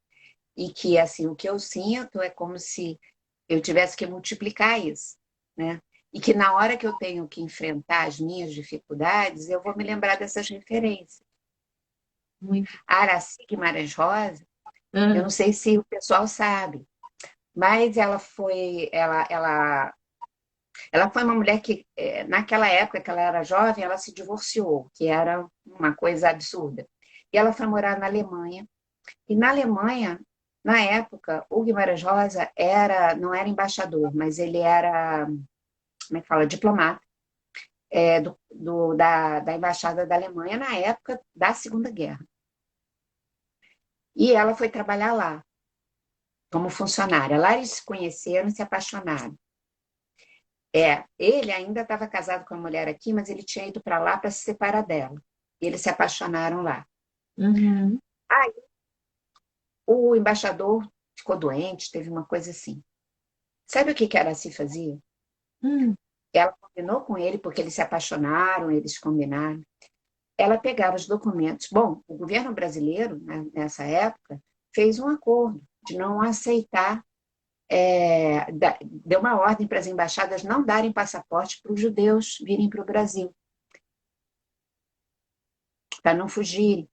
E que assim, o que eu sinto é como se eu tivesse que multiplicar isso, né? E que na hora que eu tenho que enfrentar as minhas dificuldades, eu vou me lembrar dessas referências. Muito. A Aracy Guimarães Rosa, eu não sei se o pessoal sabe, mas ela foi uma mulher que, naquela época que ela era jovem, ela se divorciou, que era uma coisa absurda. E ela foi morar na Alemanha. E na Alemanha, na época, o Guimarães Rosa não era embaixador, mas ele era, como é que fala, diplomata da Embaixada da Alemanha na época da Segunda Guerra. E ela foi trabalhar lá, como funcionária. Lá eles se conheceram e se apaixonaram. Ele ainda estava casado com a mulher aqui, mas ele tinha ido para lá para se separar dela. E eles se apaixonaram lá. Aí, o embaixador ficou doente, teve uma coisa assim. Sabe o que a Aracy fazia? Ela combinou com ele, porque eles se apaixonaram, eles combinaram. Ela pegava os documentos. Bom, o governo brasileiro, né, nessa época, fez um acordo de não aceitar, deu uma ordem para as embaixadas não darem passaporte para os judeus virem para o Brasil, para não fugirem,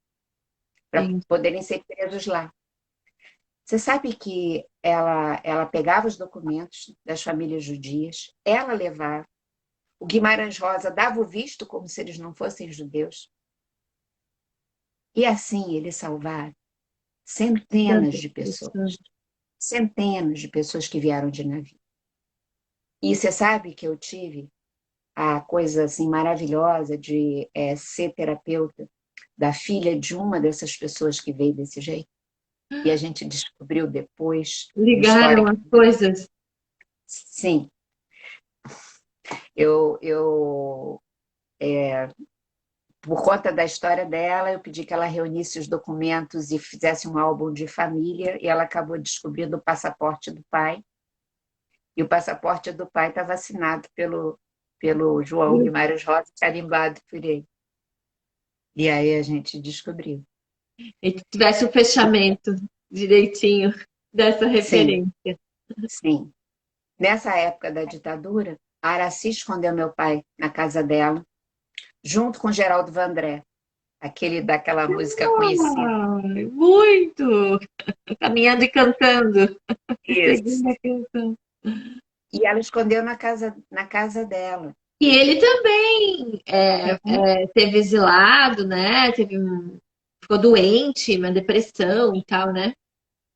para poderem ser presos lá. Você sabe que ela pegava os documentos das famílias judias, ela levava, o Guimarães Rosa dava o visto como se eles não fossem judeus, e assim eles salvaram Tantas pessoas. centenas de pessoas que vieram de navio. E você sabe que eu tive a coisa assim maravilhosa de ser terapeuta da filha de uma dessas pessoas que veio desse jeito. E a gente descobriu depois uma história Ligaram que, as coisas. sim, eu por conta da história dela, eu pedi que ela reunisse os documentos e fizesse um álbum de família, e ela acabou descobrindo o passaporte do pai. E o passaporte do pai estava assinado pelo João Guimarães Rosa, carimbado por ele. E aí a gente descobriu. E que tivesse o fechamento direitinho dessa Sim, referência. sim. Nessa época da ditadura, a Araci escondeu meu pai na casa dela, junto com Geraldo Vandré, aquele daquela música conhecida. Ai, muito! Caminhando e cantando. Isso. Seguindo a canção. E ela escondeu na casa dela. E ele também Uhum. teve exilado, né? Ficou doente, uma depressão e tal, né?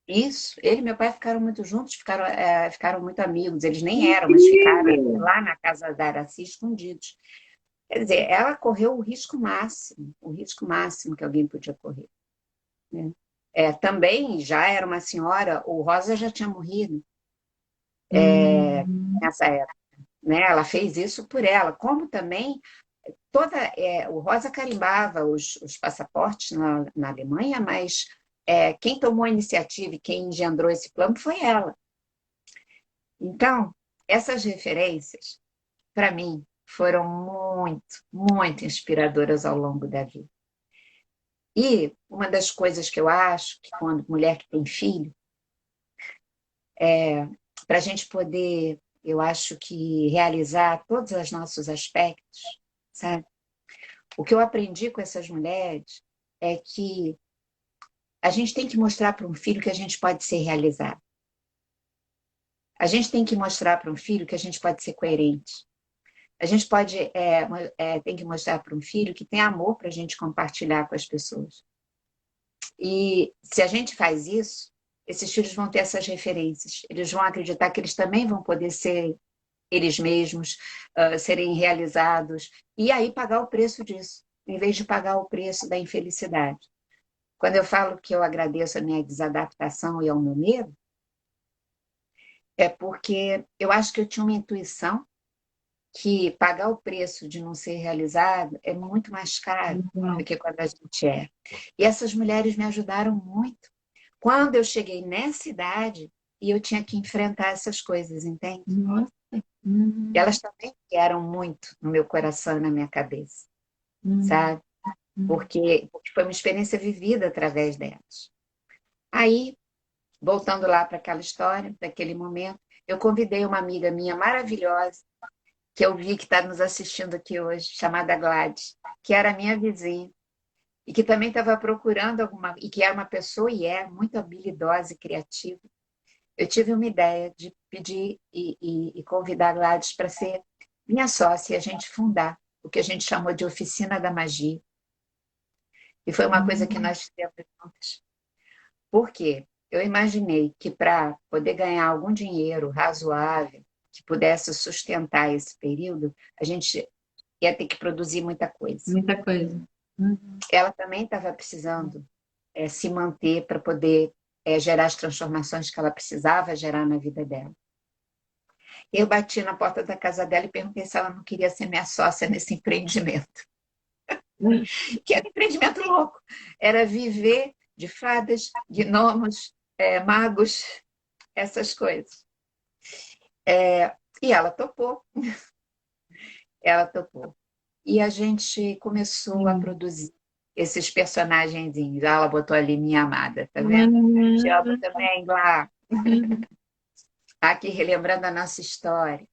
Isso. Ele e meu pai ficaram muito juntos, ficaram muito amigos. Eles nem eram, mas ficaram Incrível! lá na casa da Araci escondidos. Quer dizer, ela correu o risco máximo que alguém podia correr, né? Também já era uma senhora, o Rosa já tinha morrido Hum, nessa época, né? Ela fez isso por ela, como também o Rosa carimbava os passaportes na Alemanha, mas quem tomou a iniciativa e quem engendrou esse plano foi ela. Então, essas referências, para mim, foram muito, muito inspiradoras ao longo da vida. E uma das coisas que eu acho que quando mulher que tem filho, para a gente poder, eu acho que realizar todos os nossos aspectos, sabe? O que eu aprendi com essas mulheres é que a gente tem que mostrar para um filho que a gente pode ser realizado. A gente tem que mostrar para um filho que a gente pode ser coerente. A gente tem que mostrar para um filho que tem amor para a gente compartilhar com as pessoas. E se a gente faz isso, esses filhos vão ter essas referências. Eles vão acreditar que eles também vão poder ser eles mesmos, serem realizados, e aí pagar o preço disso, em vez de pagar o preço da infelicidade. Quando eu falo que eu agradeço a minha desadaptação e ao meu medo, é porque eu acho que eu tinha uma intuição que pagar o preço de não ser realizado é muito mais caro do uau. que quando a gente é. E essas mulheres me ajudaram muito. Quando eu cheguei nessa idade e eu tinha que enfrentar essas coisas, entende? Nossa. E Hum, elas também vieram muito no meu coração e na minha cabeça, hum, sabe? hum. Porque foi uma experiência vivida através delas. Aí, voltando lá para aquela história, daquele momento, eu convidei uma amiga minha maravilhosa, que eu vi que está nos assistindo aqui hoje, chamada Gladys, que era minha vizinha, e que também estava procurando e que era uma pessoa e é muito habilidosa e criativa. Eu tive uma ideia de pedir e convidar a Gladys para ser minha sócia e a gente fundar o que a gente chamou de Oficina da Magia. E foi uma coisa que nós fizemos juntas. Por quê? Eu imaginei que para poder ganhar algum dinheiro razoável, que pudesse sustentar esse período, a gente ia ter que produzir muita coisa. Muita coisa. Hum. Ela também estava precisando se manter para poder gerar as transformações que ela precisava gerar na vida dela. Eu bati na porta da casa dela e perguntei se ela não queria ser minha sócia nesse empreendimento. Que era um empreendimento louco. Era viver de fadas, gnomos, magos, essas coisas. E ela topou. Ela topou. E a gente começou a Hum. produzir esses personagenzinhos. Ela botou ali minha amada, tá vendo? Te amo Hum. também, Glá. Aqui relembrando a nossa história.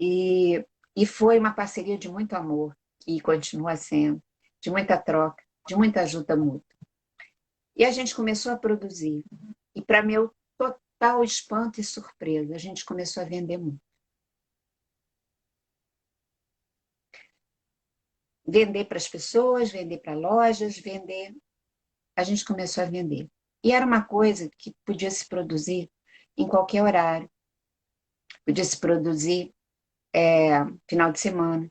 E foi uma parceria de muito amor, e continua sendo, de muita troca, de muita ajuda mútua. E a gente começou a produzir. E para meu total espanto e surpresa, a gente começou a vender muito. Vender para as pessoas, vender para lojas, vender. A gente começou a vender. E era uma coisa que podia se produzir em qualquer horário. Podia se produzir final de semana.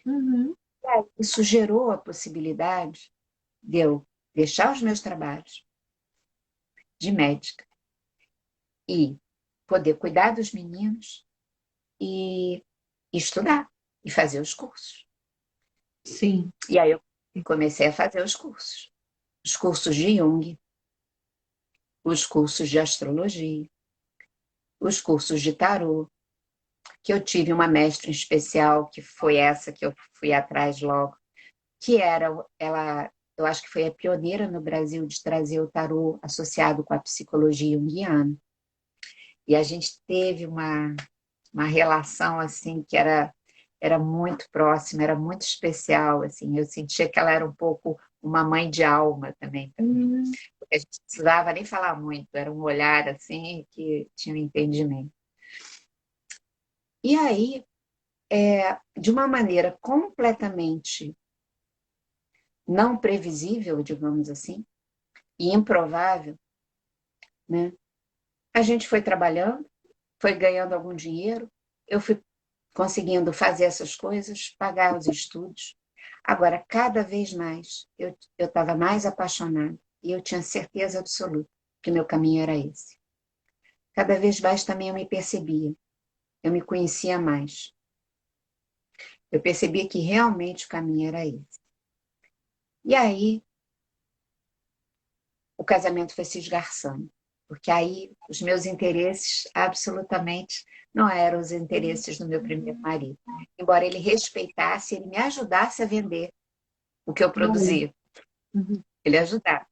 Uhum. Isso gerou a possibilidade de eu deixar os meus trabalhos de médica e poder cuidar dos meninos e estudar e fazer os cursos. Sim. E aí eu comecei a fazer os cursos de Jung, os cursos de astrologia, os cursos de tarô, que eu tive uma mestra em especial, que foi essa que eu fui atrás logo, que ela, eu acho que foi a pioneira no Brasil de trazer o tarô associado com a psicologia junguiana. E a gente teve uma relação assim que era muito próxima, era muito especial, assim. Eu sentia que ela era um pouco uma mãe de alma também para mim. Uhum. Porque a gente não precisava nem falar muito, era um olhar assim que tinha um entendimento. E aí, de uma maneira completamente não previsível, digamos assim, e improvável, né? A gente foi trabalhando, foi ganhando algum dinheiro, eu fui conseguindo fazer essas coisas, pagar os estudos. Agora, cada vez mais, eu estava mais apaixonada e eu tinha certeza absoluta que o meu caminho era esse. Cada vez mais também eu me percebia, eu me conhecia mais. Eu percebia que realmente o caminho era esse. E aí, o casamento foi se esgarçando, porque aí os meus interesses absolutamente não eram os interesses do meu primeiro marido. Embora ele respeitasse, ele me ajudasse a vender o que eu Olha. produzia. Uhum. Ele ajudava.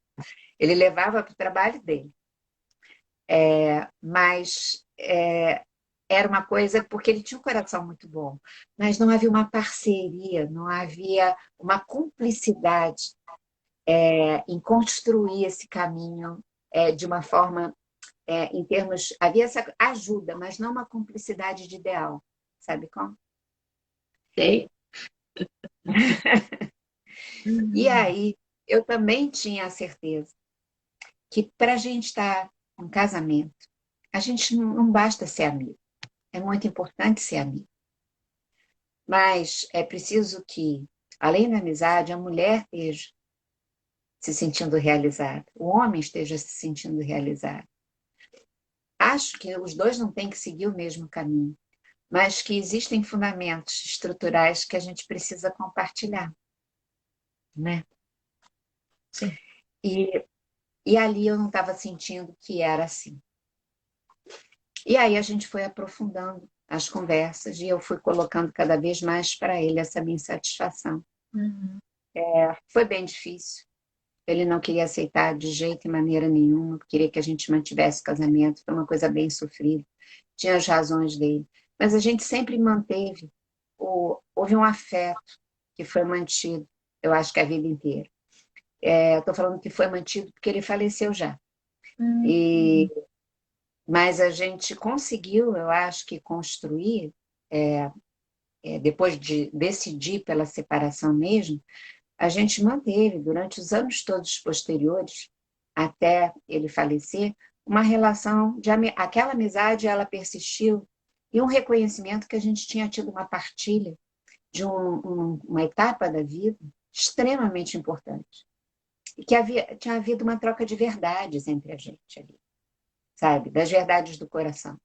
Ele levava para o trabalho dele. Mas era uma coisa, porque ele tinha um coração muito bom, mas não havia uma parceria, não havia uma cumplicidade em construir esse caminho de uma forma, em termos, havia essa ajuda, mas não uma cumplicidade de ideal, sabe como? Sei. E Uhum. aí eu também tinha a certeza que para a gente estar em casamento, a gente não basta ser amigo, é muito importante ser amigo, mas é preciso que, além da amizade, a mulher esteja se sentindo realizada, o homem esteja se sentindo realizado. Acho que os dois não têm que seguir o mesmo caminho, mas que existem fundamentos estruturais que a gente precisa compartilhar, né? Sim. E, e ali eu não estava sentindo que era assim. E aí a gente foi aprofundando as conversas e eu fui colocando cada vez mais para ele essa minha insatisfação. Uhum. Foi bem difícil. Ele não queria aceitar de jeito e maneira nenhuma, queria que a gente mantivesse o casamento, foi uma coisa bem sofrida. Tinha as razões dele. Mas a gente sempre manteve, houve um afeto que foi mantido, eu acho que a vida inteira. Estou falando que foi mantido porque ele faleceu já. E, Uhum. mas a gente conseguiu, eu acho que construir, depois de decidir pela separação mesmo, a gente manteve durante os anos todos posteriores, até ele falecer, uma relação de aquela amizade, ela persistiu e um reconhecimento que a gente tinha tido uma partilha de uma etapa da vida extremamente importante e que tinha havido uma troca de verdades entre a gente ali, sabe, das verdades do coração.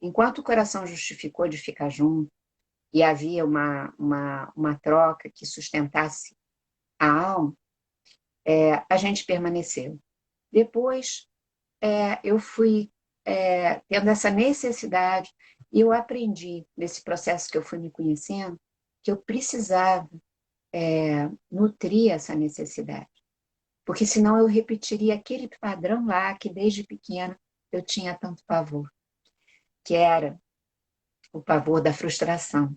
Enquanto o coração justificou de ficar junto e havia uma troca que sustentasse a alma, a gente permaneceu. Depois, eu fui tendo essa necessidade e eu aprendi, nesse processo que eu fui me conhecendo, que eu precisava nutrir essa necessidade. Porque senão eu repetiria aquele padrão lá que desde pequena eu tinha tanto pavor, que era o pavor da frustração,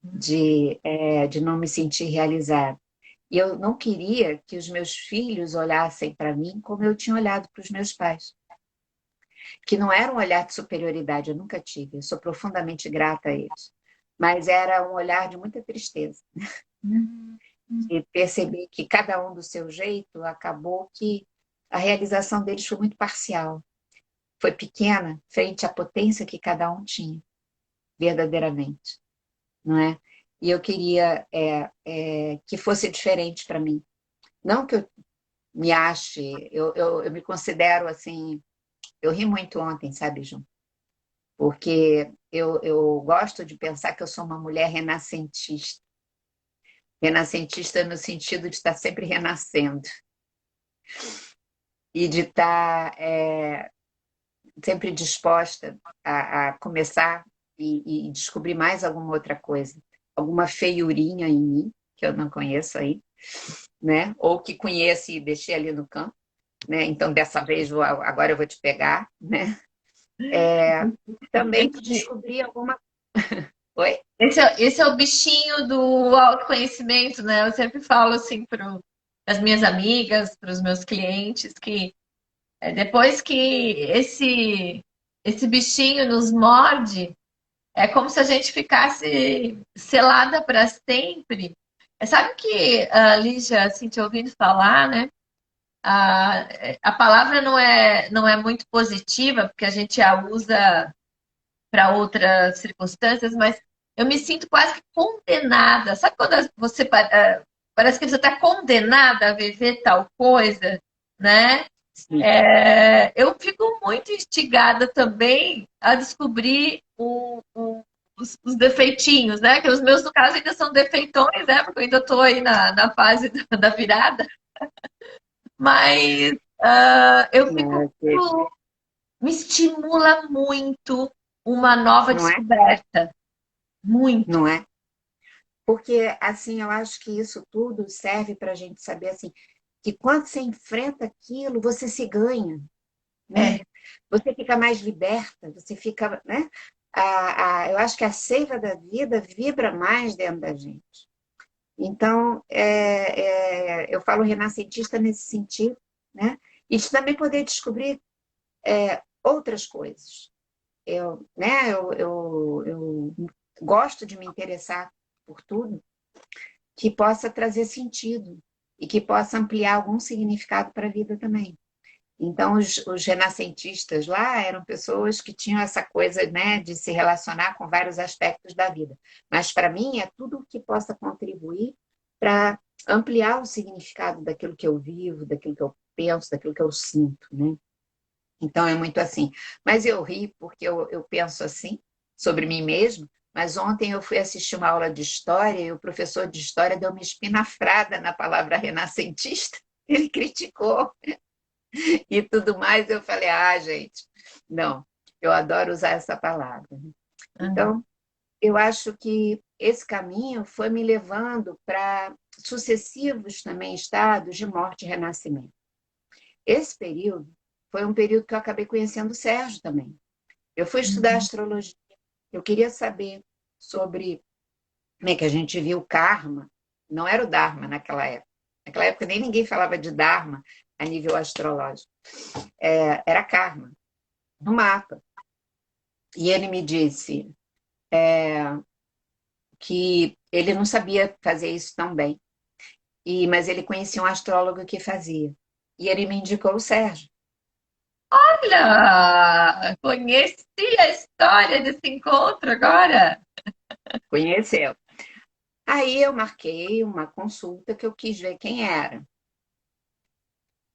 de não me sentir realizada. E eu não queria que os meus filhos olhassem para mim como eu tinha olhado para os meus pais. que não era um olhar de superioridade, eu nunca tive, eu sou profundamente grata a eles, mas era um olhar de muita tristeza, Uhum. e perceber que cada um do seu jeito acabou que a realização deles foi muito parcial, foi pequena frente à potência que cada um tinha, verdadeiramente, não é? E eu queria que fosse diferente para mim. Não que eu me ache, eu me considero assim, eu ri muito ontem, sabe, Ju? Porque eu gosto de pensar que eu sou uma mulher renascentista. Renascentista no sentido de estar sempre renascendo e de estar sempre disposta a começar e descobrir mais alguma outra coisa, alguma feiurinha em mim que eu não conheço aí, né? Ou que conheço e deixei ali no campo, né? Então dessa vez agora eu vou te pegar, né? Também de descobrir alguma. Oi? Esse é o bichinho do autoconhecimento, né? Eu sempre falo assim para as minhas amigas, para os meus clientes, que depois que esse bichinho nos morde, é como se a gente ficasse selada para sempre. Sabe que, Lígia, assim, te ouvindo falar, né? A, a palavra não é muito positiva, porque a gente a usa para outras circunstâncias, mas eu me sinto quase que condenada. Sabe quando você parece que você está condenada a viver tal coisa, né? Sim. Eu fico muito instigada também a descobrir os defeitinhos, né? Que os meus, no caso, ainda são defeitões, né? Porque eu ainda estou aí na fase da virada. Mas eu fico me estimula muito uma nova Não é? descoberta. Muito. Não é? Porque, assim, eu acho que isso tudo serve para a gente saber, assim, que quando você enfrenta aquilo, você se ganha, né? É, Você fica mais liberta, você fica, né? Eu acho que a seiva da vida vibra mais dentro da gente. Então, eu falo renascentista nesse sentido, né? E de também poder descobrir outras coisas. Eu gosto de me interessar por tudo que possa trazer sentido e que possa ampliar algum significado para a vida também. Então, os renascentistas lá eram pessoas que tinham essa coisa, né, de se relacionar com vários aspectos da vida. Mas, para mim, é tudo que possa contribuir para ampliar o significado daquilo que eu vivo, daquilo que eu penso, daquilo que eu sinto, né? Então, é muito assim. Mas eu ri porque eu penso assim sobre mim mesmo. Mas ontem eu fui assistir uma aula de história e o professor de história deu uma espinafrada na palavra renascentista. Ele criticou e tudo mais. Eu falei, gente, não, eu adoro usar essa palavra. Então, eu acho que esse caminho foi me levando para sucessivos também estados de morte e renascimento. Esse período foi um período que eu acabei conhecendo o Sérgio também. Eu fui estudar astrologia, eu queria saber sobre como é que a gente viu o karma. Não era o Dharma naquela época. Naquela época nem ninguém falava de Dharma a nível astrológico. Era karma, no mapa. E ele me disse que ele não sabia fazer isso tão bem, mas ele conhecia um astrólogo que fazia. E ele me indicou o Sérgio. olha, conheci a história desse encontro agora. Conheceu. Aí eu marquei uma consulta que eu quis ver quem era.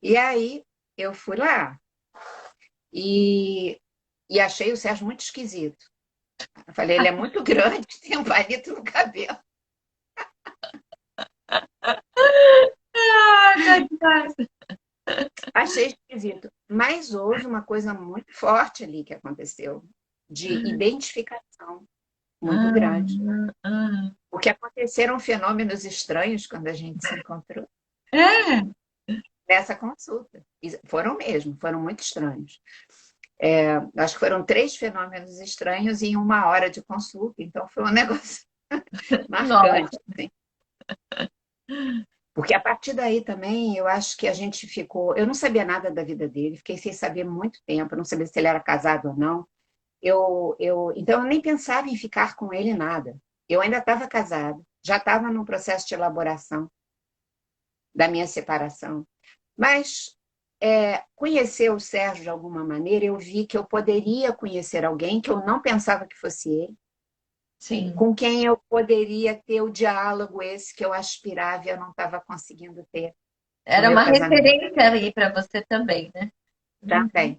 E aí eu fui lá e achei o Sérgio muito esquisito. Eu falei, ele é muito grande, tem um palito no cabelo. Tá demais. Achei esquisito. Mas houve uma coisa muito forte ali que aconteceu, de identificação muito Ah, grande. ah. Porque aconteceram fenômenos estranhos quando a gente se encontrou É, nessa consulta. E foram mesmo, foram muito estranhos. Acho que foram 3 fenômenos estranhos em 1 hora de consulta, então foi um negócio nossa. marcante. Assim. Porque a partir daí também eu acho que a gente ficou. Eu não sabia nada da vida dele, fiquei sem saber muito tempo, eu não sabia se ele era casado ou não. Então eu nem pensava em ficar com ele nada. Eu ainda estava casada, já estava no processo de elaboração da minha separação. Mas conhecer o Sérgio de alguma maneira, eu vi que eu poderia conhecer alguém que eu não pensava que fosse ele, Sim. com quem eu poderia ter o diálogo esse que eu aspirava e eu não estava conseguindo ter no Era meu uma casamento. referência aí para você também, né? Uhum. Também.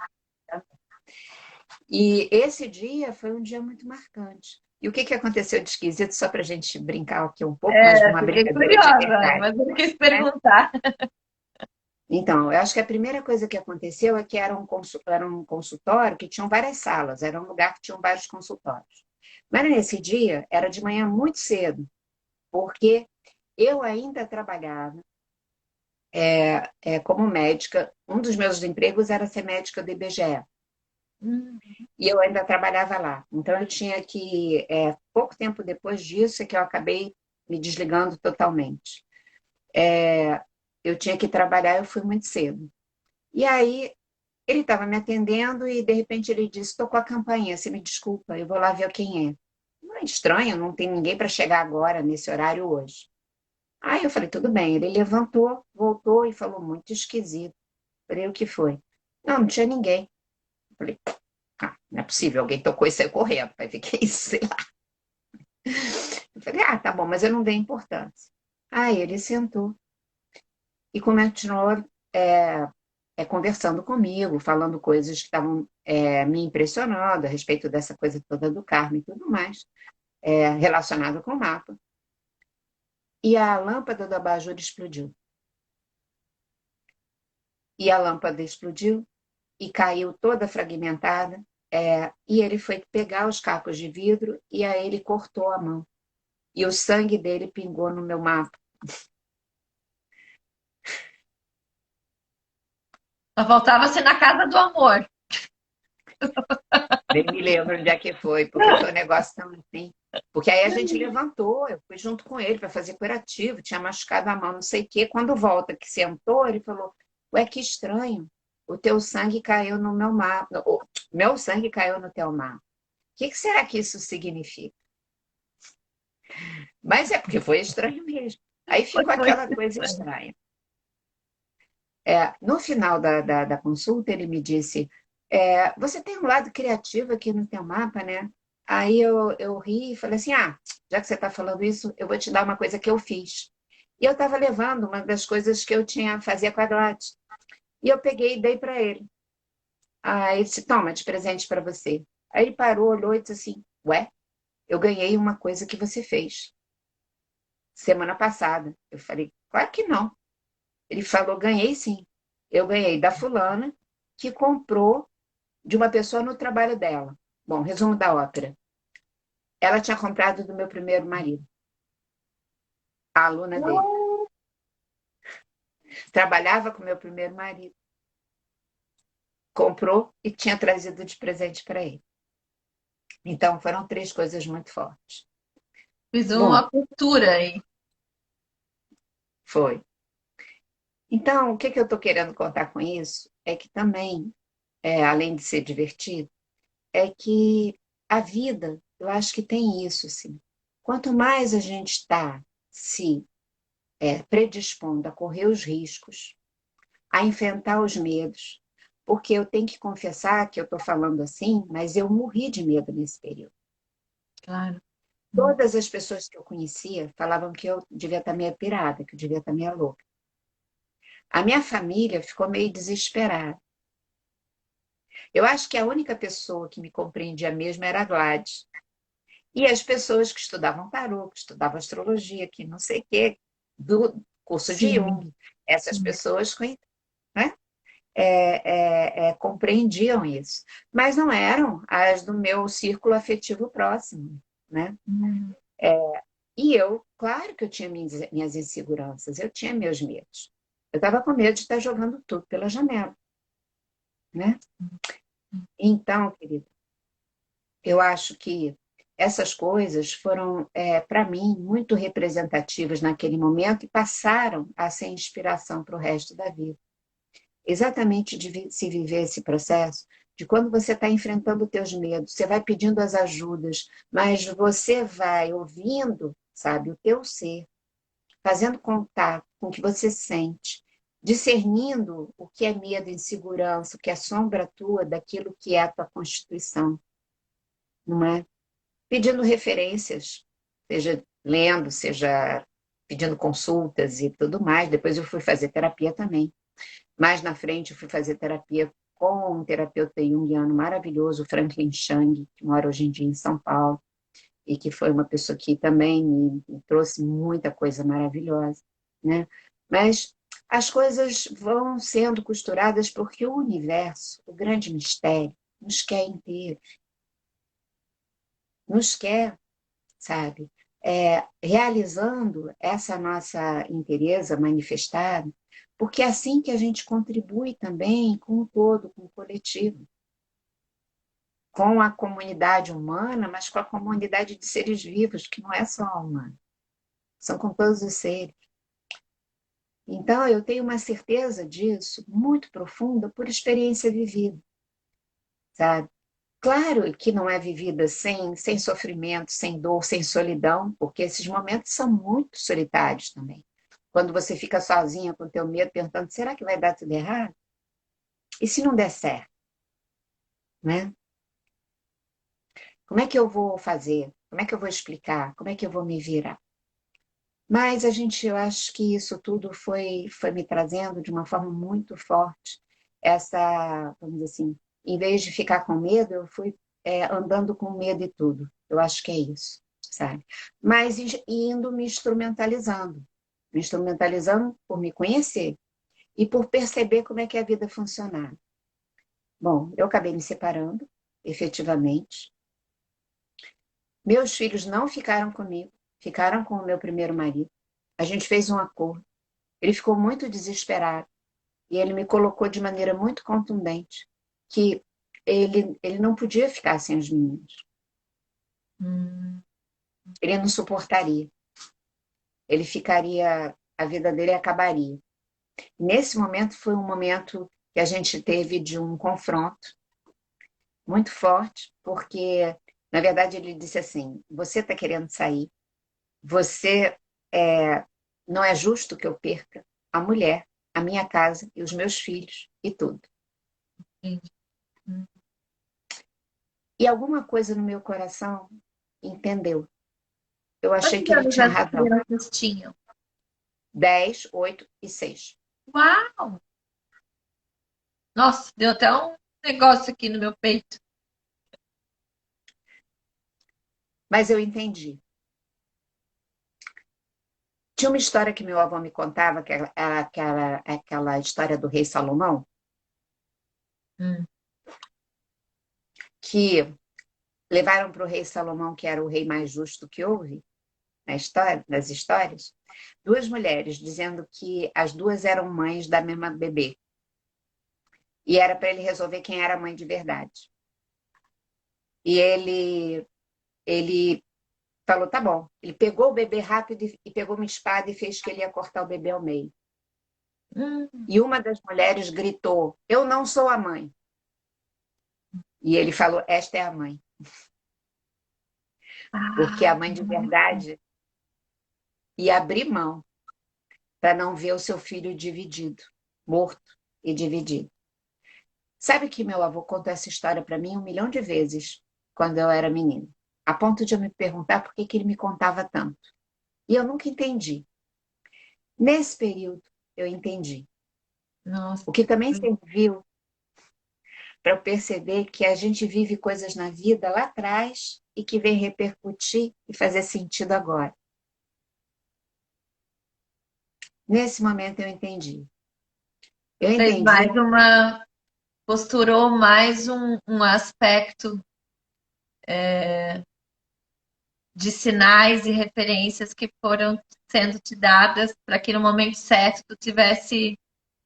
E esse dia foi um dia muito marcante. E o que que aconteceu de esquisito, só para a gente brincar aqui um pouco, mas uma Fiquei brincadeira de curiosa, verdade, mas eu quis né? perguntar. Então, eu acho que a primeira coisa que aconteceu é que era um consultório que tinham várias salas, era um lugar que tinham vários consultórios. Mas nesse dia, era de manhã muito cedo, porque eu ainda trabalhava como médica. Um dos meus empregos era ser médica do IBGE. Hum. E eu ainda trabalhava lá. Então, eu tinha que, pouco tempo depois disso, é que eu acabei me desligando totalmente. Eu tinha que trabalhar, eu fui muito cedo. E aí, ele estava me atendendo e, de repente, ele disse: tocou a campainha, você me desculpa, eu vou lá ver quem é. Não é estranho, não tem ninguém para chegar agora, nesse horário hoje. Aí eu falei: tudo bem. Ele levantou, voltou e falou: muito esquisito. Falei: o que foi? Não, não tinha ninguém. Falei: não é possível, alguém tocou e saiu correndo. Vai ver que é isso, sei lá. Eu falei: tá bom, mas eu não dei importância. Aí ele sentou e continuou conversando comigo, falando coisas que estavam me impressionando a respeito dessa coisa toda do karma e tudo mais, relacionado com o mapa. E a lâmpada do abajur explodiu. E a lâmpada explodiu e caiu toda fragmentada. E ele foi pegar os cacos de vidro e aí ele cortou a mão. E o sangue dele pingou no meu mapa. Só faltava ser na casa do amor. Nem me lembro onde é que foi, porque foi um negócio tão assim. Porque aí a gente levantou, eu fui junto com ele para fazer curativo, tinha machucado a mão, não sei o quê. Quando volta, que sentou, ele falou: ué, que estranho, o teu sangue caiu no meu mapa, o meu sangue caiu no teu mapa. O que que será que isso significa? Mas é porque foi estranho mesmo. Aí Foi ficou muito aquela coisa estranho. estranha. No final da consulta, ele me disse: você tem um lado criativo aqui no teu mapa, né? Aí eu ri e falei assim: já que você está falando isso, eu vou te dar uma coisa que eu fiz. E eu estava levando uma das coisas que eu tinha fazia com a Gladys. E eu peguei e dei para ele. Aí ele disse: toma, de presente para você. Aí ele parou, olhou e disse assim: ué, eu ganhei uma coisa que você fez semana passada. Eu falei: claro que não. Ele falou: ganhei sim. Eu ganhei da fulana que comprou de uma pessoa no trabalho dela. Bom, resumo da ópera. Ela tinha comprado do meu primeiro marido, a aluna dele. Trabalhava com meu primeiro marido. Comprou e tinha trazido de presente para ele. Então, foram três coisas muito fortes. Fiz Bom, uma cultura aí. foi. Então, o que eu estou querendo contar com isso é que também, além de ser divertido, é que a vida, eu acho que tem isso, assim. Quanto mais a gente está se predispondo a correr os riscos, a enfrentar os medos, porque eu tenho que confessar que eu estou falando assim, mas eu morri de medo nesse período. Claro. Todas as pessoas que eu conhecia falavam que eu devia estar meio pirada, que eu devia estar meio louca. A minha família ficou meio desesperada. Eu acho que a única pessoa que me compreendia mesmo era a Gladys. E as pessoas que estudavam tarô, que estudavam astrologia, que não sei o quê, do curso de Sim, Jung, essas sim. pessoas, né, compreendiam isso, mas não eram as do meu círculo afetivo próximo, né? Hum. E eu, claro que eu tinha minhas inseguranças, eu tinha meus medos. Eu estava com medo de estar jogando tudo pela janela, né? Então, querido, eu acho que essas coisas foram, para mim, muito representativas naquele momento e passaram a ser inspiração para o resto da vida. Exatamente de se viver esse processo, de quando você está enfrentando os teus medos, você vai pedindo as ajudas, mas você vai ouvindo, sabe, o teu ser, fazendo contato com o que você sente, discernindo o que é medo, insegurança, o que é sombra tua daquilo que é a tua constituição, não é? Pedindo referências, seja lendo, seja pedindo consultas e tudo mais. Depois eu fui fazer terapia também. Mais na frente eu fui fazer terapia com um terapeuta junguiano maravilhoso, Franklin Chang, que mora hoje em dia em São Paulo, e que foi uma pessoa que também me trouxe muita coisa maravilhosa, né? Mas as coisas vão sendo costuradas porque o universo, o grande mistério, nos quer inteiros, nos quer, sabe? Realizando essa nossa inteireza manifestada, porque é assim que a gente contribui também com o todo, com o coletivo, com a comunidade humana, mas com a comunidade de seres vivos, que não é só a humana, são com todos os seres. Então, eu tenho uma certeza disso muito profunda por experiência vivida, sabe? Claro que não é vivida sem sofrimento, sem dor, sem solidão, porque esses momentos são muito solitários também. Quando você fica sozinha com o teu medo, perguntando, será que vai dar tudo errado? E se não der certo, né? Como é que eu vou fazer? Como é que eu vou explicar? Como é que eu vou me virar? Mas eu acho que isso tudo foi me trazendo de uma forma muito forte essa, vamos dizer assim, em vez de ficar com medo, eu fui andando com medo e tudo. Eu acho que é isso, sabe? Mas indo me instrumentalizando por me conhecer e por perceber como é que a vida funcionava. Bom, eu acabei me separando, efetivamente. Meus filhos não ficaram comigo, ficaram com o meu primeiro marido. A gente fez um acordo. Ele ficou muito desesperado e ele me colocou de maneira muito contundente que ele não podia ficar sem os meninos. Hum. Ele não suportaria. Ele ficaria, a vida dele acabaria. Nesse momento foi um momento que a gente teve de um confronto muito forte, porque, na verdade, ele disse assim, você está querendo sair, você não é justo que eu perca a mulher, a minha casa e os meus filhos e tudo. Entendi. E alguma coisa no meu coração entendeu. Eu achei Quantos que ele anos tinha as razão. crianças tinham? 10, 8 e 6. Uau! Nossa, deu até um negócio aqui no meu peito. Mas eu entendi. Tinha uma história que meu avô me contava, que era aquela história do rei Salomão, Hum. que levaram para o rei Salomão, que era o rei mais justo que houve na história, nas histórias, duas mulheres dizendo que as duas eram mães da mesma bebê. E era para ele resolver quem era a mãe de verdade. E ele falou, tá bom. Ele pegou o bebê rápido e pegou uma espada e fez que ele ia cortar o bebê ao meio. Hum. E uma das mulheres gritou, eu não sou a mãe. E ele falou, esta é a mãe. Porque a Ah, mãe de verdade ia abrir mão para não ver o seu filho dividido, morto e dividido. Sabe que meu avô contou essa história para mim 1 milhão de vezes quando eu era menina, a ponto de eu me perguntar por que ele me contava tanto. E eu nunca entendi. Nesse período, eu entendi. nossa. O que também serviu para eu perceber que a gente vive coisas na vida lá atrás e que vem repercutir e fazer sentido agora. Nesse momento eu entendi. Eu Fez entendi. mais uma. Posturou mais um aspecto de sinais e referências que foram sendo te dadas para que no momento certo tu tivesse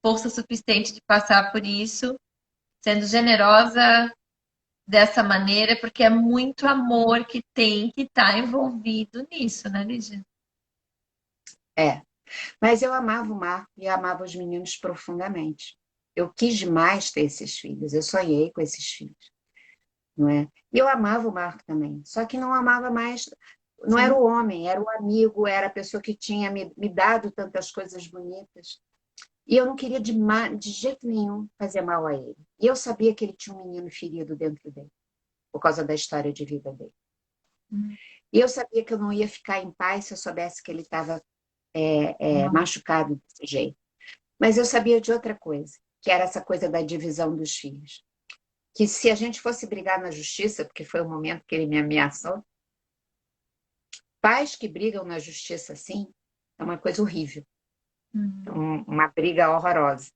força suficiente de passar por isso, sendo generosa dessa maneira, porque é muito amor que tem que estar envolvido nisso, né, Lígia? É, mas eu amava o Marco e amava os meninos profundamente. Eu quis demais ter esses filhos, eu sonhei com esses filhos, não é? E eu amava o Marco também, só que não amava mais, não era Sim. o homem, era o amigo, era a pessoa que tinha me dado tantas coisas bonitas. E eu não queria de jeito nenhum fazer mal a ele. E eu sabia que ele tinha um menino ferido dentro dele, por causa da história de vida dele. Hum. E eu sabia que eu não ia ficar em paz se eu soubesse que ele estava machucado desse jeito. Mas eu sabia de outra coisa, que era essa coisa da divisão dos filhos. Que se a gente fosse brigar na justiça, porque foi o momento que ele me ameaçou, pais que brigam na justiça assim, é uma coisa horrível, uma briga horrorosa.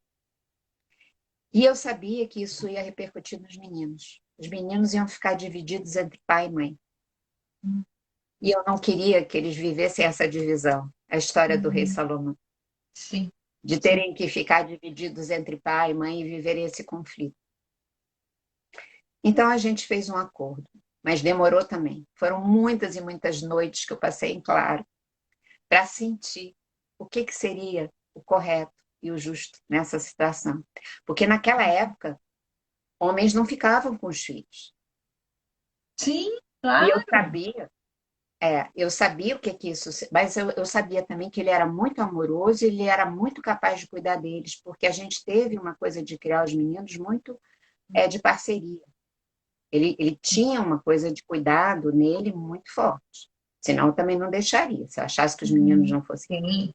E eu sabia que isso ia repercutir nos meninos. Os meninos iam ficar divididos entre pai e mãe. E eu não queria que eles vivessem essa divisão, a história do rei Salomão, Sim. de terem que ficar divididos entre pai e mãe e viverem esse conflito. Então a gente fez um acordo, mas demorou também. Foram muitas e muitas noites que eu passei em claro para sentir o que seria o correto e o justo nessa situação. Porque naquela época, homens não ficavam com os filhos. Sim, E claro. eu sabia o que isso, mas eu sabia também que ele era muito amoroso e ele era muito capaz de cuidar deles, porque a gente teve uma coisa de criar os meninos muito de parceria. Ele tinha uma coisa de cuidado nele muito forte. Senão eu também não deixaria. Se eu achasse que os meninos não fossem. Sim.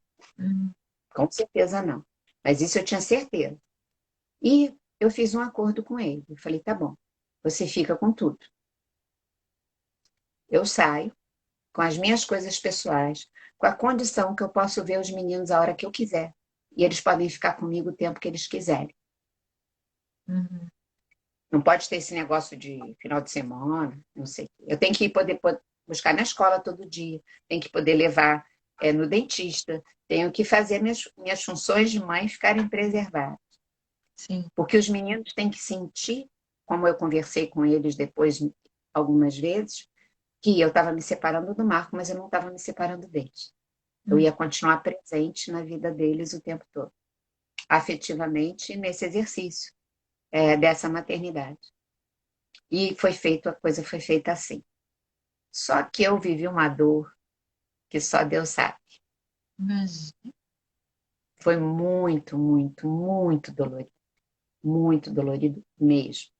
Com certeza não. Mas isso eu tinha certeza. E eu fiz um acordo com ele. Eu falei, tá bom, você fica com tudo. Eu saio com as minhas coisas pessoais, com a condição que eu posso ver os meninos a hora que eu quiser. E eles podem ficar comigo o tempo que eles quiserem. Não pode ter esse negócio de final de semana, não sei. Eu tenho que poder buscar na escola todo dia, tenho que poder levar no dentista, tenho que fazer minhas funções de mãe ficarem preservadas. Sim. Porque os meninos têm que sentir, como eu conversei com eles depois algumas vezes, que eu estava me separando do Marco, mas eu não estava me separando deles. Eu ia continuar presente na vida deles o tempo todo, afetivamente, nesse exercício dessa maternidade. E a coisa foi feita assim. Só que eu vivi uma dor que só Deus sabe. Mas, Foi muito, muito, muito dolorido mesmo.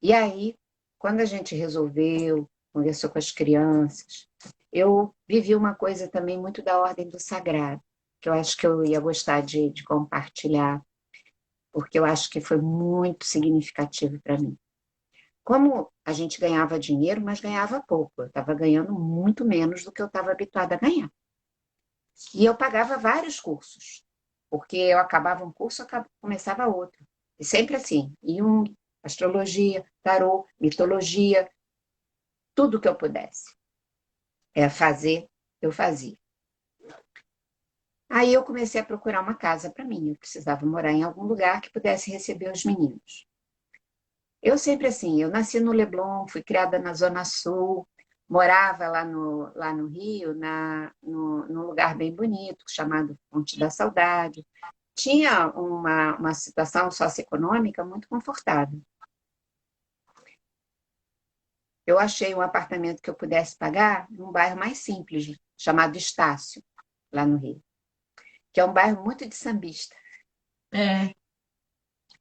E aí, quando a gente resolveu, conversou com as crianças, eu vivi uma coisa também muito da ordem do sagrado, que eu acho que eu ia gostar de compartilhar, porque eu acho que foi muito significativo para mim. Como a gente ganhava dinheiro, mas ganhava pouco, eu estava ganhando muito menos do que eu estava habituada a ganhar. E eu pagava vários cursos, porque eu acabava um curso, começava outro. E sempre assim, Jung, astrologia, tarô, mitologia, tudo que eu pudesse fazer, eu fazia. Aí eu comecei a procurar uma casa para mim. Eu precisava morar em algum lugar que pudesse receber os meninos. Eu sempre assim, eu nasci no Leblon, fui criada na Zona Sul, morava lá no Rio, num lugar bem bonito, chamado Ponte da Saudade. Tinha uma situação socioeconômica muito confortável. Eu achei um apartamento que eu pudesse pagar num bairro mais simples, chamado Estácio, lá no Rio, que é um bairro muito de sambista, é,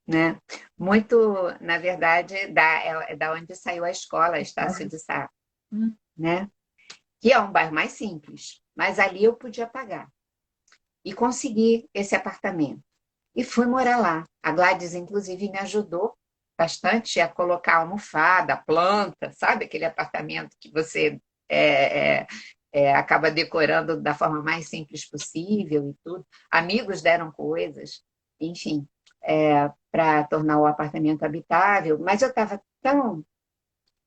né? Muito, na verdade, da onde saiu a escola, Estácio de Sá, né? Que é um bairro mais simples, mas ali eu podia pagar. E consegui esse apartamento. E fui morar lá. A Gladys, inclusive, me ajudou bastante a colocar almofada, planta, sabe? Aquele apartamento que você acaba decorando da forma mais simples possível e tudo. Amigos deram coisas, enfim, para tornar o apartamento habitável, mas eu estava tão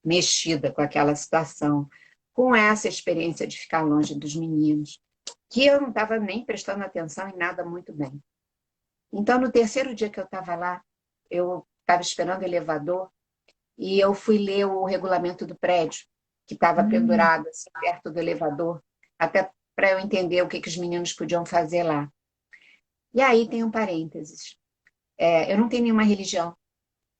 mexida com aquela situação, com essa experiência de ficar longe dos meninos, que eu não estava nem prestando atenção em nada muito bem. Então, no terceiro dia que eu estava lá, eu estava esperando o elevador e eu fui ler o regulamento do prédio, que estava Hum, pendurado assim, perto do elevador, até para eu entender o que, que os meninos podiam fazer lá. E aí tem um parênteses. Eu não tenho nenhuma religião.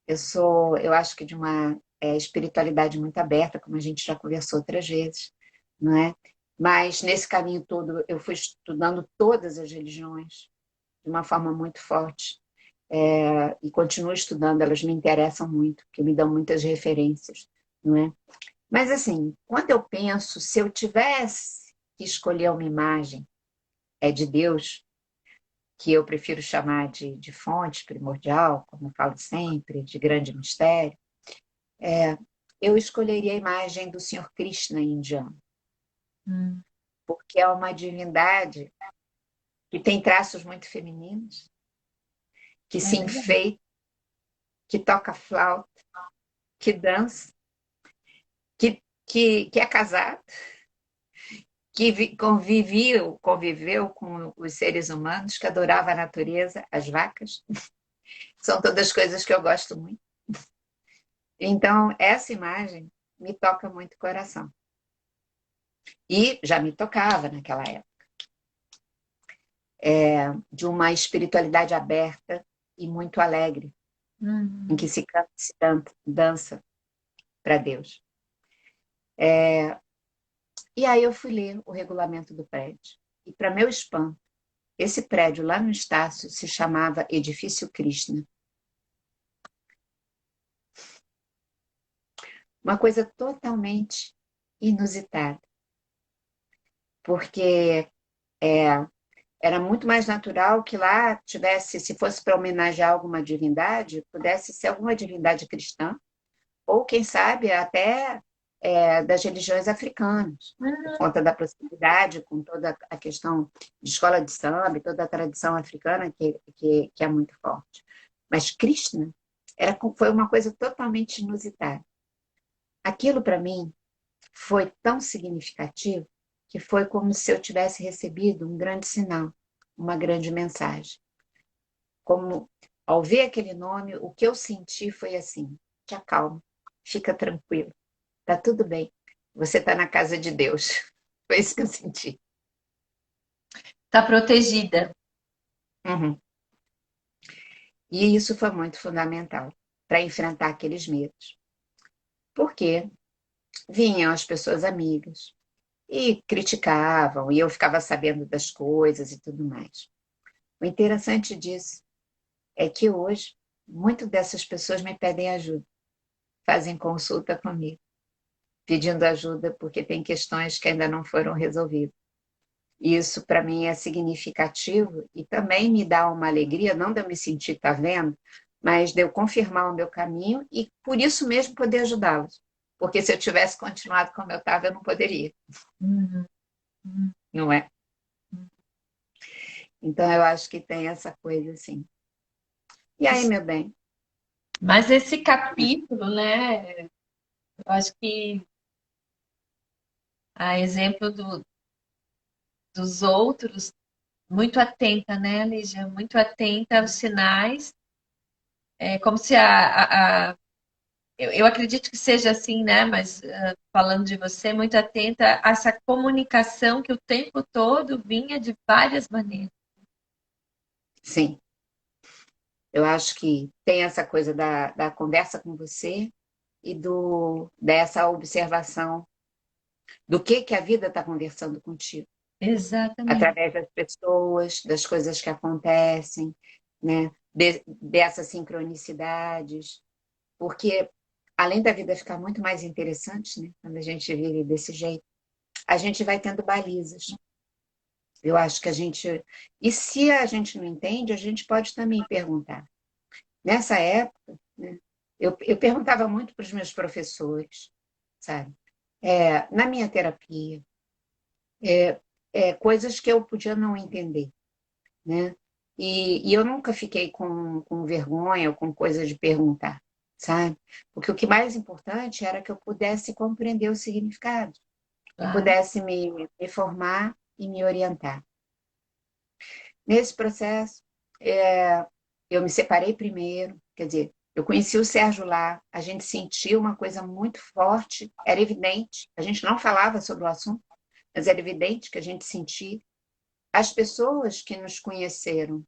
Eu acho que de uma espiritualidade muito aberta, como a gente já conversou outras vezes, não é? Mas nesse caminho todo eu fui estudando todas as religiões de uma forma muito forte. E continuo estudando, elas me interessam muito, porque me dão muitas referências, não é? Mas assim, quando eu penso, se eu tivesse que escolher uma imagem, de Deus, que eu prefiro chamar de fonte primordial, como eu falo sempre, de grande mistério, eu escolheria a imagem do Senhor Krishna indiano, hum, porque é uma divindade que tem traços muito femininos, que é se verdade. enfeita, que toca flauta, que dança, que é casado, que conviveu com os seres humanos, que adorava a natureza, as vacas. São todas coisas que eu gosto muito. Então, essa imagem me toca muito o coração. E já me tocava naquela época, de uma espiritualidade aberta e muito alegre, em Hum, que se canta, se dança para Deus. E aí eu fui ler o regulamento do prédio. E, para meu espanto, esse prédio lá no Estácio se chamava Edifício Krishna. Uma coisa totalmente inusitada, porque é, era muito mais natural que lá tivesse, se fosse para homenagear alguma divindade, pudesse ser alguma divindade cristã, ou quem sabe até das religiões africanas, por hum, conta da proximidade com toda a questão de escola de samba e toda a tradição africana que é muito forte. Mas Krishna foi uma coisa totalmente inusitada. Aquilo, para mim, foi tão significativo que foi como se eu tivesse recebido um grande sinal, uma grande mensagem. Como, ao ver aquele nome, o que eu senti foi assim: te acalma, fica tranquilo, tá tudo bem, você está na casa de Deus. Foi isso que eu senti. tá protegida. Uhum. E isso foi muito fundamental para enfrentar aqueles medos. Porque vinham as pessoas amigas e criticavam, e eu ficava sabendo das coisas e tudo mais. O interessante disso é que hoje, muitas dessas pessoas me pedem ajuda, fazem consulta comigo, pedindo ajuda porque tem questões que ainda não foram resolvidas. E isso, para mim, é significativo e também me dá uma alegria, não de eu me sentir, tá vendo, mas de eu confirmar o meu caminho e, por isso mesmo, poder ajudá-los. Porque se eu tivesse continuado como eu estava, eu não poderia, Uhum, uhum. não é? Então, eu acho que tem essa coisa assim. E aí, meu bem? Mas esse capítulo, né? Eu acho que a exemplo dos outros, muito atenta, né, Lígia? Muito atenta aos sinais. É como se eu acredito que seja assim, né? Mas falando de você, muito atenta a essa comunicação que o tempo todo vinha de várias maneiras. Sim, eu acho que tem essa coisa da conversa com você e dessa observação do que a vida está conversando contigo, Exatamente. através das pessoas, das coisas que acontecem, né? Dessas sincronicidades, porque além da vida ficar muito mais interessante, né? Quando a gente vive desse jeito, a gente vai tendo balizas. Eu acho que a gente. E se a gente não entende, a gente pode também perguntar. Nessa época, né, eu perguntava muito para os meus professores, sabe? Na minha terapia, coisas que eu podia não entender, né? E eu nunca fiquei com vergonha ou com coisa de perguntar, sabe? Porque o que mais importante era que eu pudesse compreender o significado e Claro. pudesse me formar e me orientar. Nesse processo, eu me separei primeiro, quer dizer, Eu conheci o Sérgio lá, a gente sentiu uma coisa muito forte, era evidente, a gente não falava sobre o assunto, mas era evidente que a gente sentia. As pessoas que nos conheceram